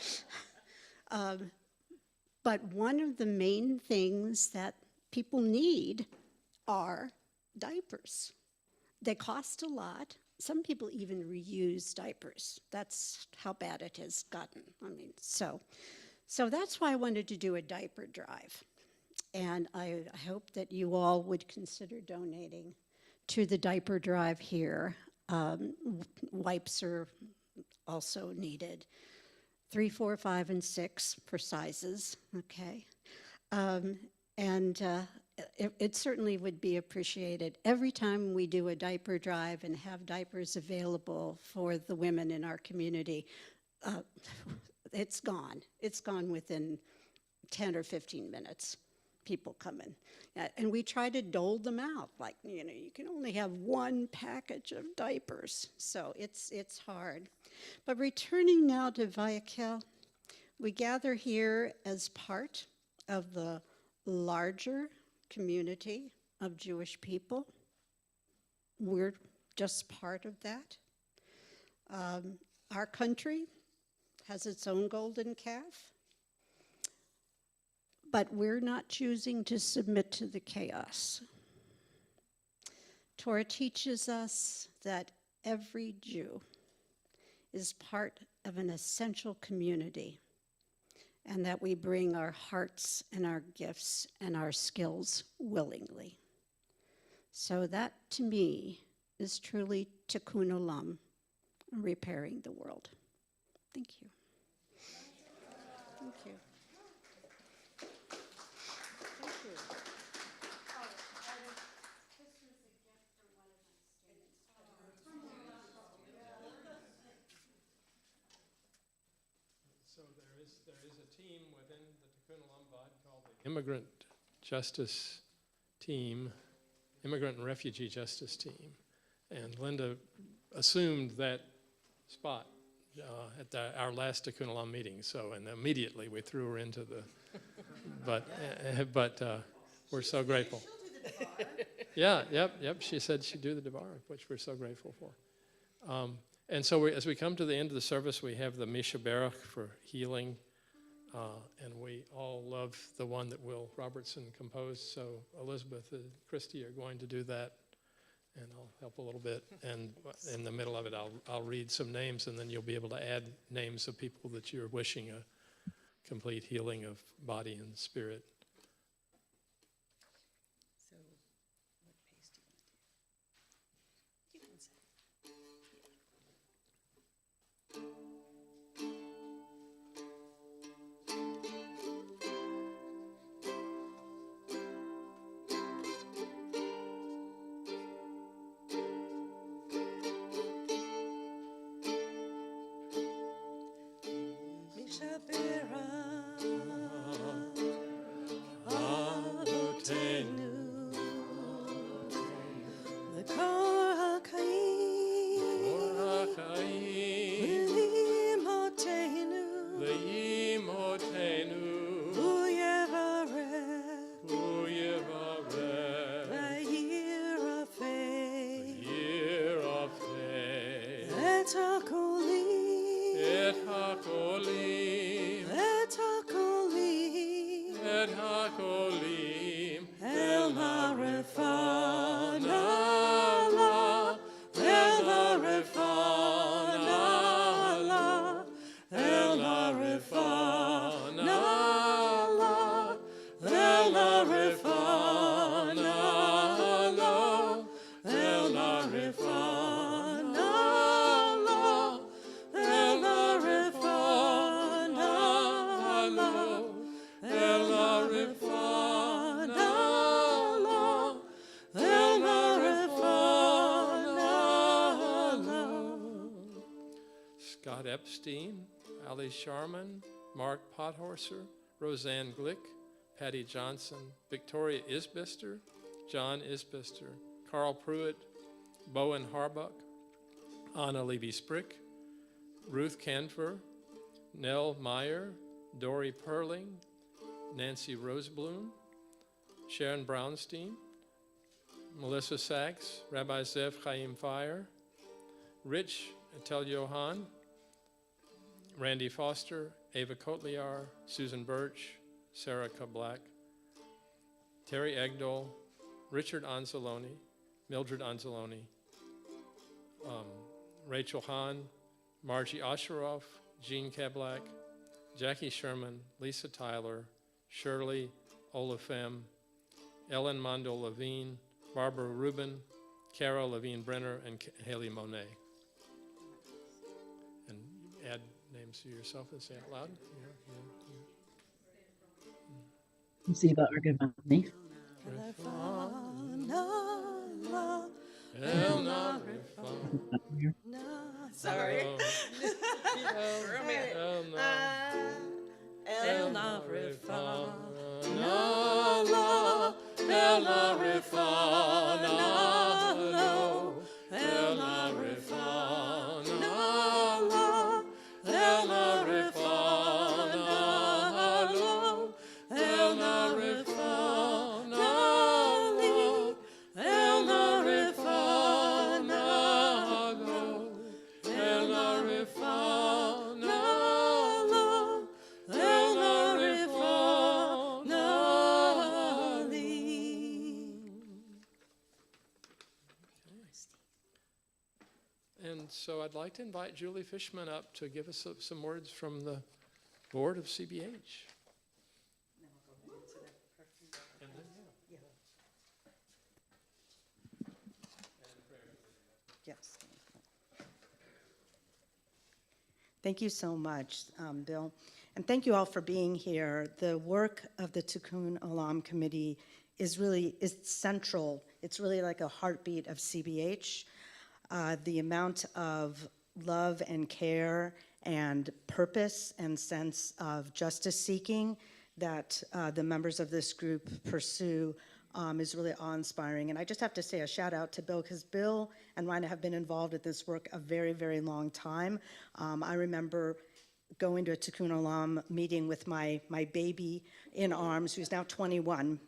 but one of the main things that people need are diapers. They cost a lot. Some people even reuse diapers. That's how bad it has gotten. I mean, so that's why I wanted to do a diaper drive. And I hope that you all would consider donating to the diaper drive here. Wipes are also needed. 3, 4, 5, and 6 for sizes, okay? It certainly would be appreciated. Every time we do a diaper drive and have diapers available for the women in our community, it's gone. It's gone within 10 or 15 minutes. People come in. And we try to dole them out. Like, you know, you can only have 1 package of diapers. So it's hard. But returning now to Vayakhel, we gather here as part of the larger community of Jewish people. We're just part of that. Our country has its own golden calf, but we're not choosing to submit to the chaos. Torah teaches us that every Jew is part of an essential community, and that we bring our hearts and our gifts and our skills willingly. So that, to me, is truly Tikkun Olam, repairing the world. Thank you. Thank you. Thank you. So there is a team within the Tikkun Olam called the Immigrant Justice Team, Immigrant and Refugee Justice Team. And Linda assumed that spot at our last Tikkun Olam meeting. So, and immediately we threw her into the, but we're so grateful. Yeah, yep. She said she'd do the Devar, which we're so grateful for. And so as we come to the end of the service, we have the Misha Baruch for healing. And we all love the one that Will Robertson composed. So Elizabeth and Christy are going to do that. And I'll help a little bit. And in the middle of it, I'll read some names, and then you'll be able to add names of people that you're wishing a complete healing of body and spirit. So, what pace do you want to do? You can say. Scott Epstein, Ali Sharman, Mark Pothorser, Roseanne Glick, Patty Johnson, Victoria Isbister, John Isbister, Carl Pruitt, Bowen Harbuck, Anna Levy-Sprick, Ruth Canfer, Nell Meyer, Dory Perling, Nancy Roseblum, Sharon Brownstein, Melissa Sachs, Rabbi Zev Chaim Fire, Rich Tel Johan, Randy Foster, Ava Kotliar, Susan Birch, Sarah Black, Terry Egdol, Richard Anzalone, Mildred Anzalone, Rachel Hahn, Margie Osheroff, Jean Kablak, Jackie Sherman, Lisa Tyler, Shirley Olafem, Ellen Mondo Levine, Barbara Rubin, Carol Levine Brenner, and Haley Monet. And add names to yourself and say out loud. Ziva Argavani. Sorry. El And so I'd like to invite Julie Fishman up to give us some words from the board of CBH. Yes. Thank you so much, Bill. And thank you all for being here. The work of the Tikkun Olam Committee is central. It's really like a heartbeat of CBH. The amount of love and care and purpose and sense of justice seeking that the members of this group pursue is really awe-inspiring. And I just have to say a shout out to Bill, because Bill and Rhina have been involved with this work a very, very long time. I remember going to a Tikkun Olam meeting with my baby in arms, who's now 21.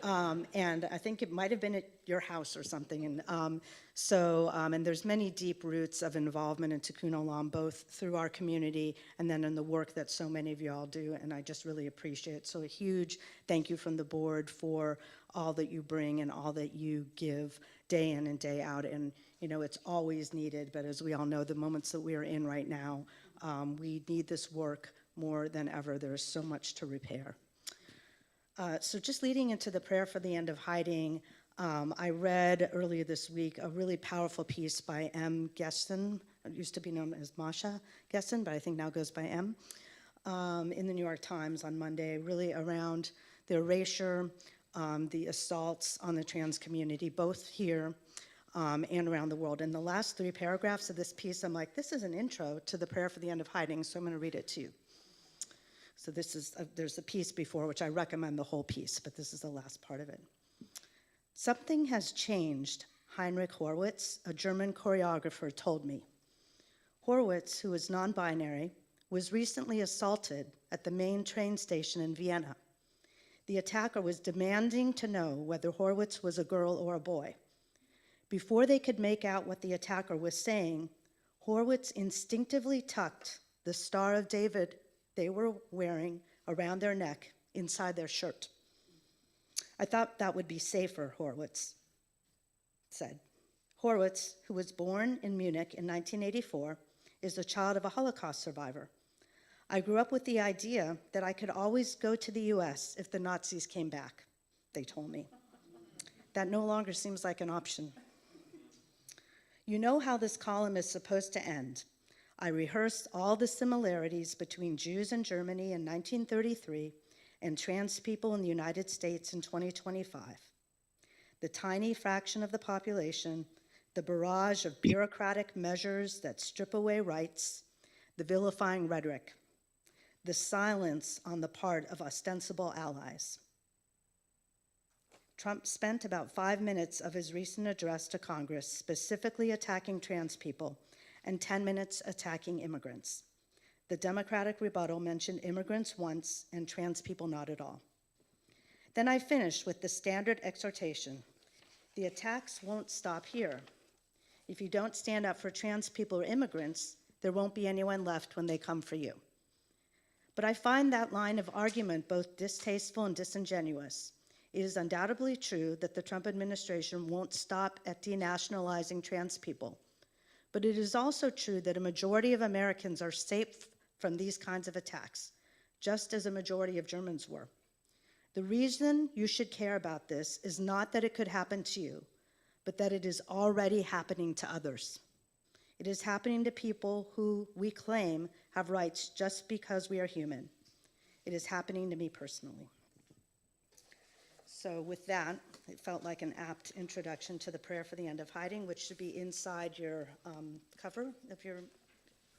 And I think it might have been at your house or something. And and there's many deep roots of involvement in Tikkun Olam, both through our community and then in the work that so many of you all do. And I just really appreciate it. So a huge thank you from the board for all that you bring and all that you give day in and day out. And, you know, it's always needed, but as we all know, the moments that we are in right now, we need this work more than ever. There is so much to repair. So just leading into the prayer for the end of hiding, I read earlier this week a really powerful piece by M. Gesson. It used to be known as Masha Gesson, but I think now goes by M, in the New York Times on Monday, really around the erasure, the assaults on the trans community, both here and around the world. In the last 3 paragraphs of this piece, I'm like, this is an intro to the prayer for the end of hiding, so I'm going to read it to you. So this is, there's a piece before, which I recommend the whole piece, but this is the last part of it. Something has changed, Heinrich Horowitz, a German choreographer, told me. Horowitz, who is non-binary, was recently assaulted at the main train station in Vienna. The attacker was demanding to know whether Horowitz was a girl or a boy. Before they could make out what the attacker was saying, Horowitz instinctively tucked the Star of David they were wearing around their neck inside their shirt. I thought that would be safer, Horowitz said. Horowitz, who was born in Munich in 1984, is the child of a Holocaust survivor. I grew up with the idea that I could always go to the US if the Nazis came back, they told me. That no longer seems like an option. You know how this column is supposed to end. I rehearsed all the similarities between Jews in Germany in 1933 and trans people in the United States in 2025. The tiny fraction of the population, the barrage of bureaucratic measures that strip away rights, the vilifying rhetoric, the silence on the part of ostensible allies. Trump spent about 5 minutes of his recent address to Congress specifically attacking trans people and 10 minutes attacking immigrants. The Democratic rebuttal mentioned immigrants once and trans people not at all. Then I finished with the standard exhortation. The attacks won't stop here. If you don't stand up for trans people or immigrants, there won't be anyone left when they come for you. But I find that line of argument both distasteful and disingenuous. It is undoubtedly true that the Trump administration won't stop at denationalizing trans people. But it is also true that a majority of Americans are safe from these kinds of attacks, just as a majority of Germans were. The reason you should care about this is not that it could happen to you, but that it is already happening to others. It is happening to people who we claim have rights just because we are human. It is happening to me personally. So with that, it felt like an apt introduction to the prayer for the end of hiding, which should be inside your cover of your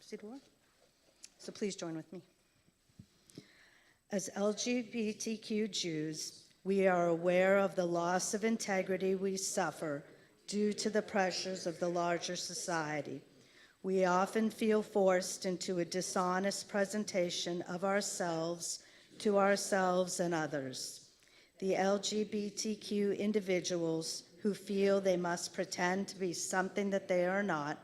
siddur. So please join with me. As LGBTQ Jews, we are aware of the loss of integrity we suffer due to the pressures of the larger society. We often feel forced into a dishonest presentation of ourselves to ourselves and others. The LGBTQ individuals who feel they must pretend to be something that they are not,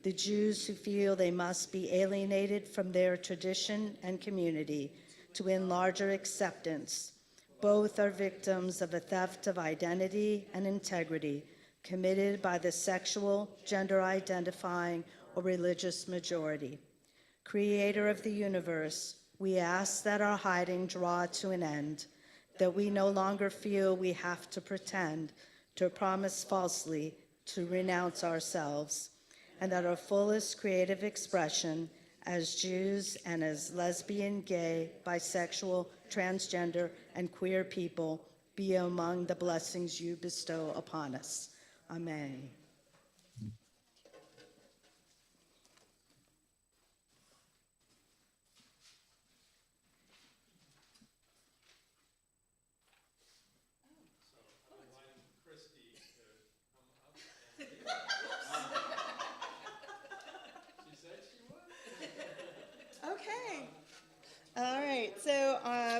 the Jews who feel they must be alienated from their tradition and community to win larger acceptance, both are victims of a theft of identity and integrity committed by the sexual, gender-identifying, or religious majority. Creator of the universe, we ask that our hiding draw to an end, that we no longer feel we have to pretend, to promise falsely, to renounce ourselves, and that our fullest creative expression as Jews and as lesbian, gay, bisexual, transgender, and queer people be among the blessings you bestow upon us. Amen.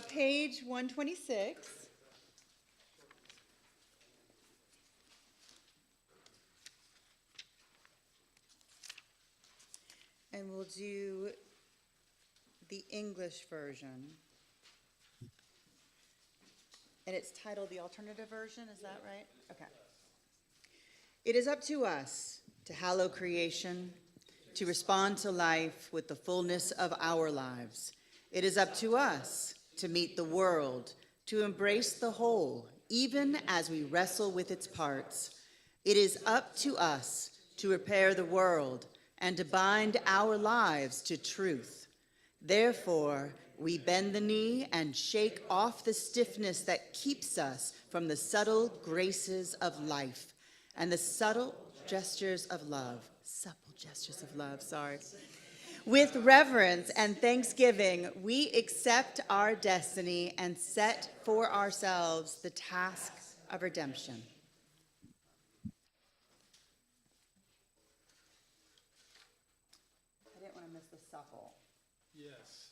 page 126. And we'll do the English version. And it's titled the alternative version, is that right? Okay. It is up to us to hallow creation, to respond to life with the fullness of our lives. It is up to us to meet the world, to embrace the whole, even as we wrestle with its parts. It is up to us to repair the world and to bind our lives to truth. Therefore, we bend the knee and shake off the stiffness that keeps us from the subtle graces of life and the subtle gestures of love. Supple gestures of love, sorry. With reverence and thanksgiving, we accept our destiny and set for ourselves the task of redemption. I didn't want to miss the supple. Yes.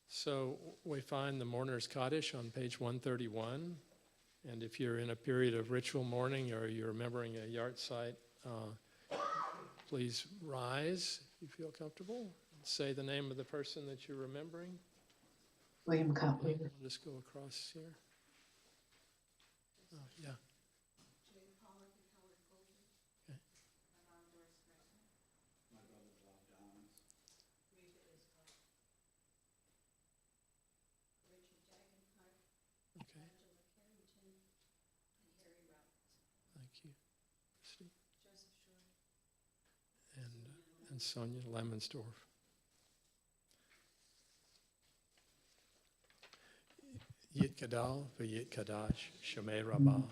So we find the Mourner's Kaddish on page 131. And if you're in a period of ritual mourning or you're remembering a yard site, please rise if you feel comfortable. Say the name of the person that you're remembering. William Copley. We'll just go across here. Oh, yeah. Okay. Okay. Thank you. Christy. And Sonia Lemonsdorf. Yit Gadal v'yit Kadash Shemei Rabbah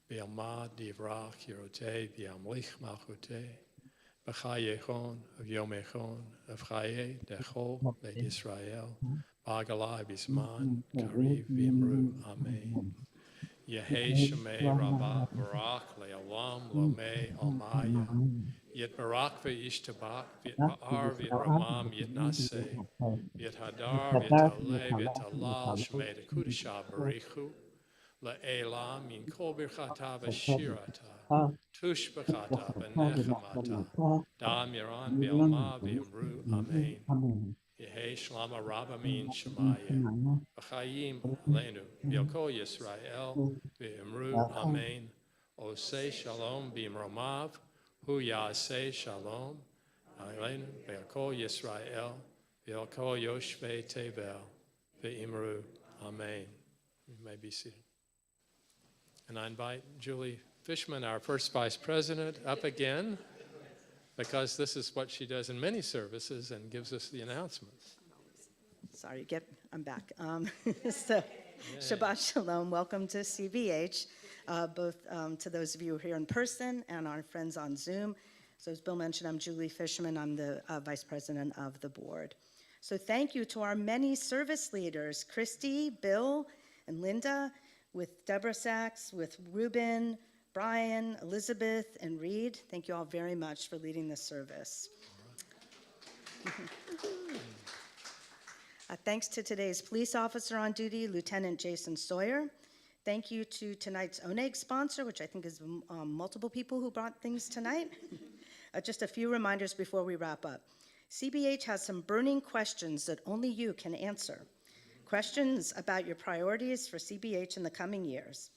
B'yalma Divrach Yerote B'yamlich Malchute B'chayechon of Yomechon of Chaye Dechol Beit Yisrael B'agalai B'zman Kariv V'imru Amen. Yehei Shemei Rabbah Barak Le'olam Lomei Almaya Yit Barak V'yishtabak V'yit Ba'ar V'yit Ramam Yit Naseh V'yit Hadar V'yit Aleh V'yit Alal Shemei Dekudisha Barichu Le'elam Yin Kol Birchata V'shirata Tush B'chata V'nechamata Dam Yaran V'yalma V'yimru Amen. Yehei Shlama Rabbamin Shemaya V'chayim Leinu V'yokol Yisrael V'yimru Amen. Osei Shalom B'imromav Hu Yaseh Shalom Aleinu V'yokol Yisrael V'yokol Yoshvei Tevel V'imru Amen. You may be seated. And I invite Julie Fishman, our first vice president, up again, because this is what she does in many services and gives us the announcements. Sorry, I'm back. So, Shabbat Shalom, welcome to CBH, both to those of you who are here in person and our friends on Zoom. So as Bill mentioned, I'm Julie Fishman, I'm the vice president of the board. So thank you to our many service leaders, Christy, Bill, and Linda, with Deborah Sachs, with Ruben, Brian, Elizabeth, and Reed. Thank you all very much for leading this service. Thanks to today's police officer on duty, Lieutenant Jason Sawyer. Thank you to tonight's Oneg sponsor, which I think is multiple people who brought things tonight. Just a few reminders before we wrap up. CBH has some burning questions that only you can answer. Questions about your priorities for CBH in the coming years.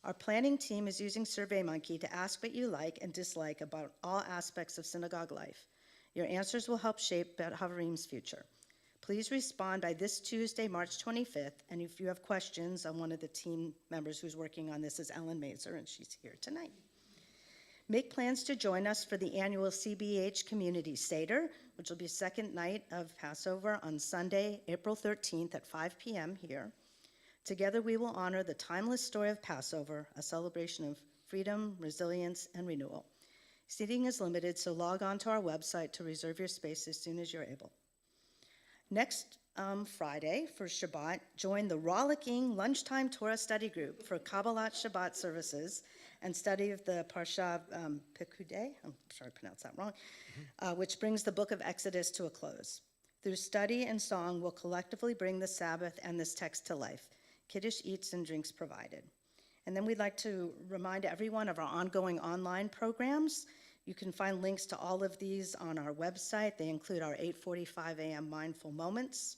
Our planning team is using SurveyMonkey to ask what you like and dislike about all aspects of synagogue life. Your answers will help shape Bet Havarim's future. Please respond by this Tuesday, March 25th, and if you have questions, one of the team members who's working on this is Ellen Mazer, and she's here tonight. Make plans to join us for the annual CBH Community Seder, which will be second night of Passover on Sunday, April 13th at 5 p.m. here. Together we will honor the timeless story of Passover, a celebration of freedom, resilience, and renewal. Seating is limited, so log on to our website to reserve your space as soon as you're able. Next Friday for Shabbat, join the Rollicking Lunchtime Torah Study Group for Kabbalat Shabbat services and study of the Parsha Pekudei, I'm sorry I pronounced that wrong, which brings the book of Exodus to a close. Through study and song, we'll collectively bring the Sabbath and this text to life. Kiddush eats and drinks provided. And then we'd like to remind everyone of our ongoing online programs. You can find links to all of these on our website. They include our 8:45 a.m. Mindful Moments,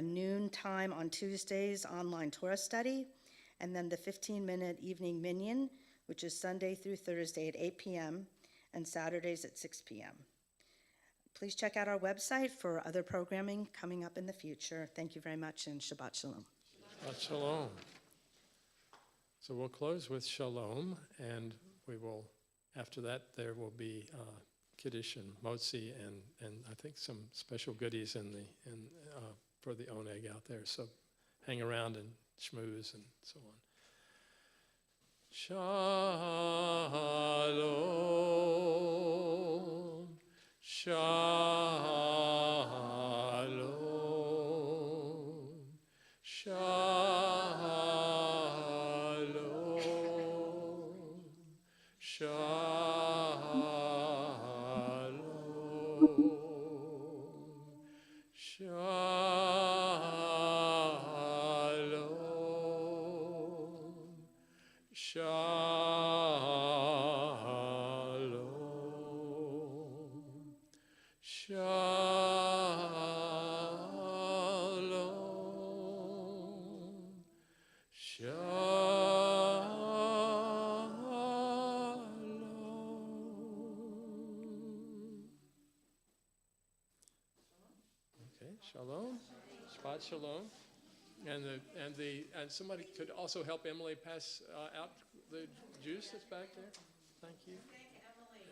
noon time on Tuesdays online Torah study, and then the 15-minute evening minyan, which is Sunday through Thursday at 8 p.m. and Saturdays at 6 p.m. Please check out our website for other programming coming up in the future. Thank you very much, and Shabbat Shalom. Shabbat Shalom. So we'll close with Shalom, and we will, after that, there will be Kiddush and Motzi, and I think some special goodies for the oneg out there. So hang around and schmooze and so on. Shalom. Shalom. Shalom. Shalom. Shalom. Shalom. Shalom. Okay, shalom. Shabbat shalom. And somebody could also help Emily pass out the juice that's back there. Thank you.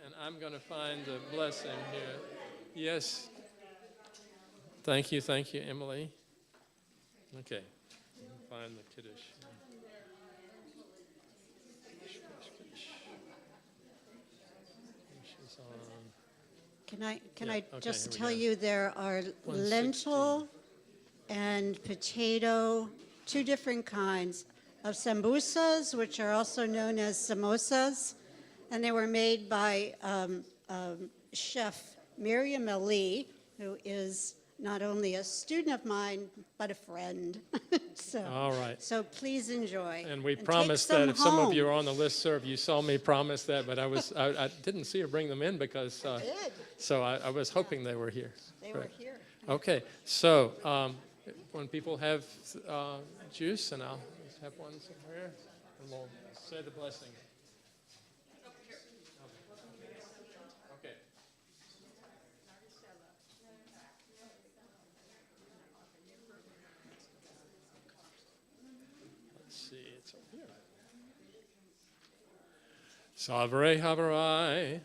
And I'm going to find the blessing here. Yes. Thank you, Emily. Okay. Find the Kiddush. She's on. Can I Okay, just here we tell go. you there are 116. lentil and potato, two different kinds of sambusas, which are also known as samosas, and they were made by Chef Miriam Ali, who is not only a student of mine, but a friend. All right. So please enjoy. And we take promised that if some of home. you are on the listserv, you saw me promise that, but I didn't see her bring them in because, did. so I was hoping they were here. They Right. were here. Okay, so when people have juice, and I'll just have one somewhere, and we'll say the blessing. Okay. Let's see, it's over here. Savarei Havarai.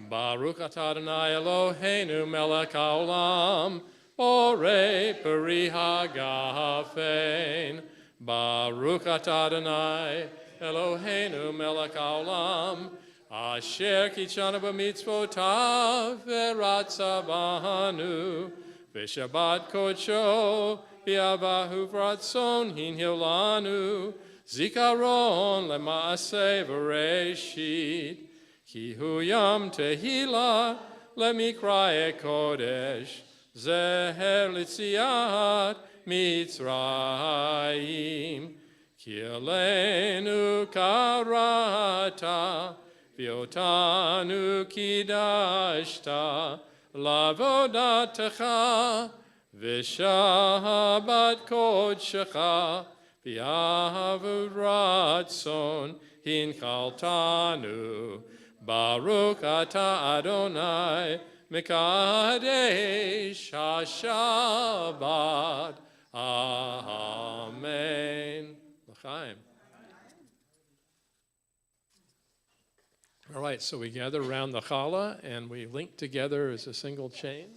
Baruch atah Adonai Eloheinu melech haolam, borei peri hagafein. Baruch atah Adonai Eloheinu melech haolam, asher kitzanu b'mitzvotav v'ratza banu, v'shabbat kodsho v'yavahu v'ratzon hinhil lanu, zikaron lema'aseh v'reshit. Ki hu yam tehila lemikra kodesh zeher litziat mitzrayim ki elenu karata viotanu kidashta lavodatecha v'shabbat kodshecha v'yavud ratzon hinchaltanu. Baruch atah Adonai Mekadesh HaShabbat. Amen. L'chaim. All right, so we gather around the challah and we link together as a single chain.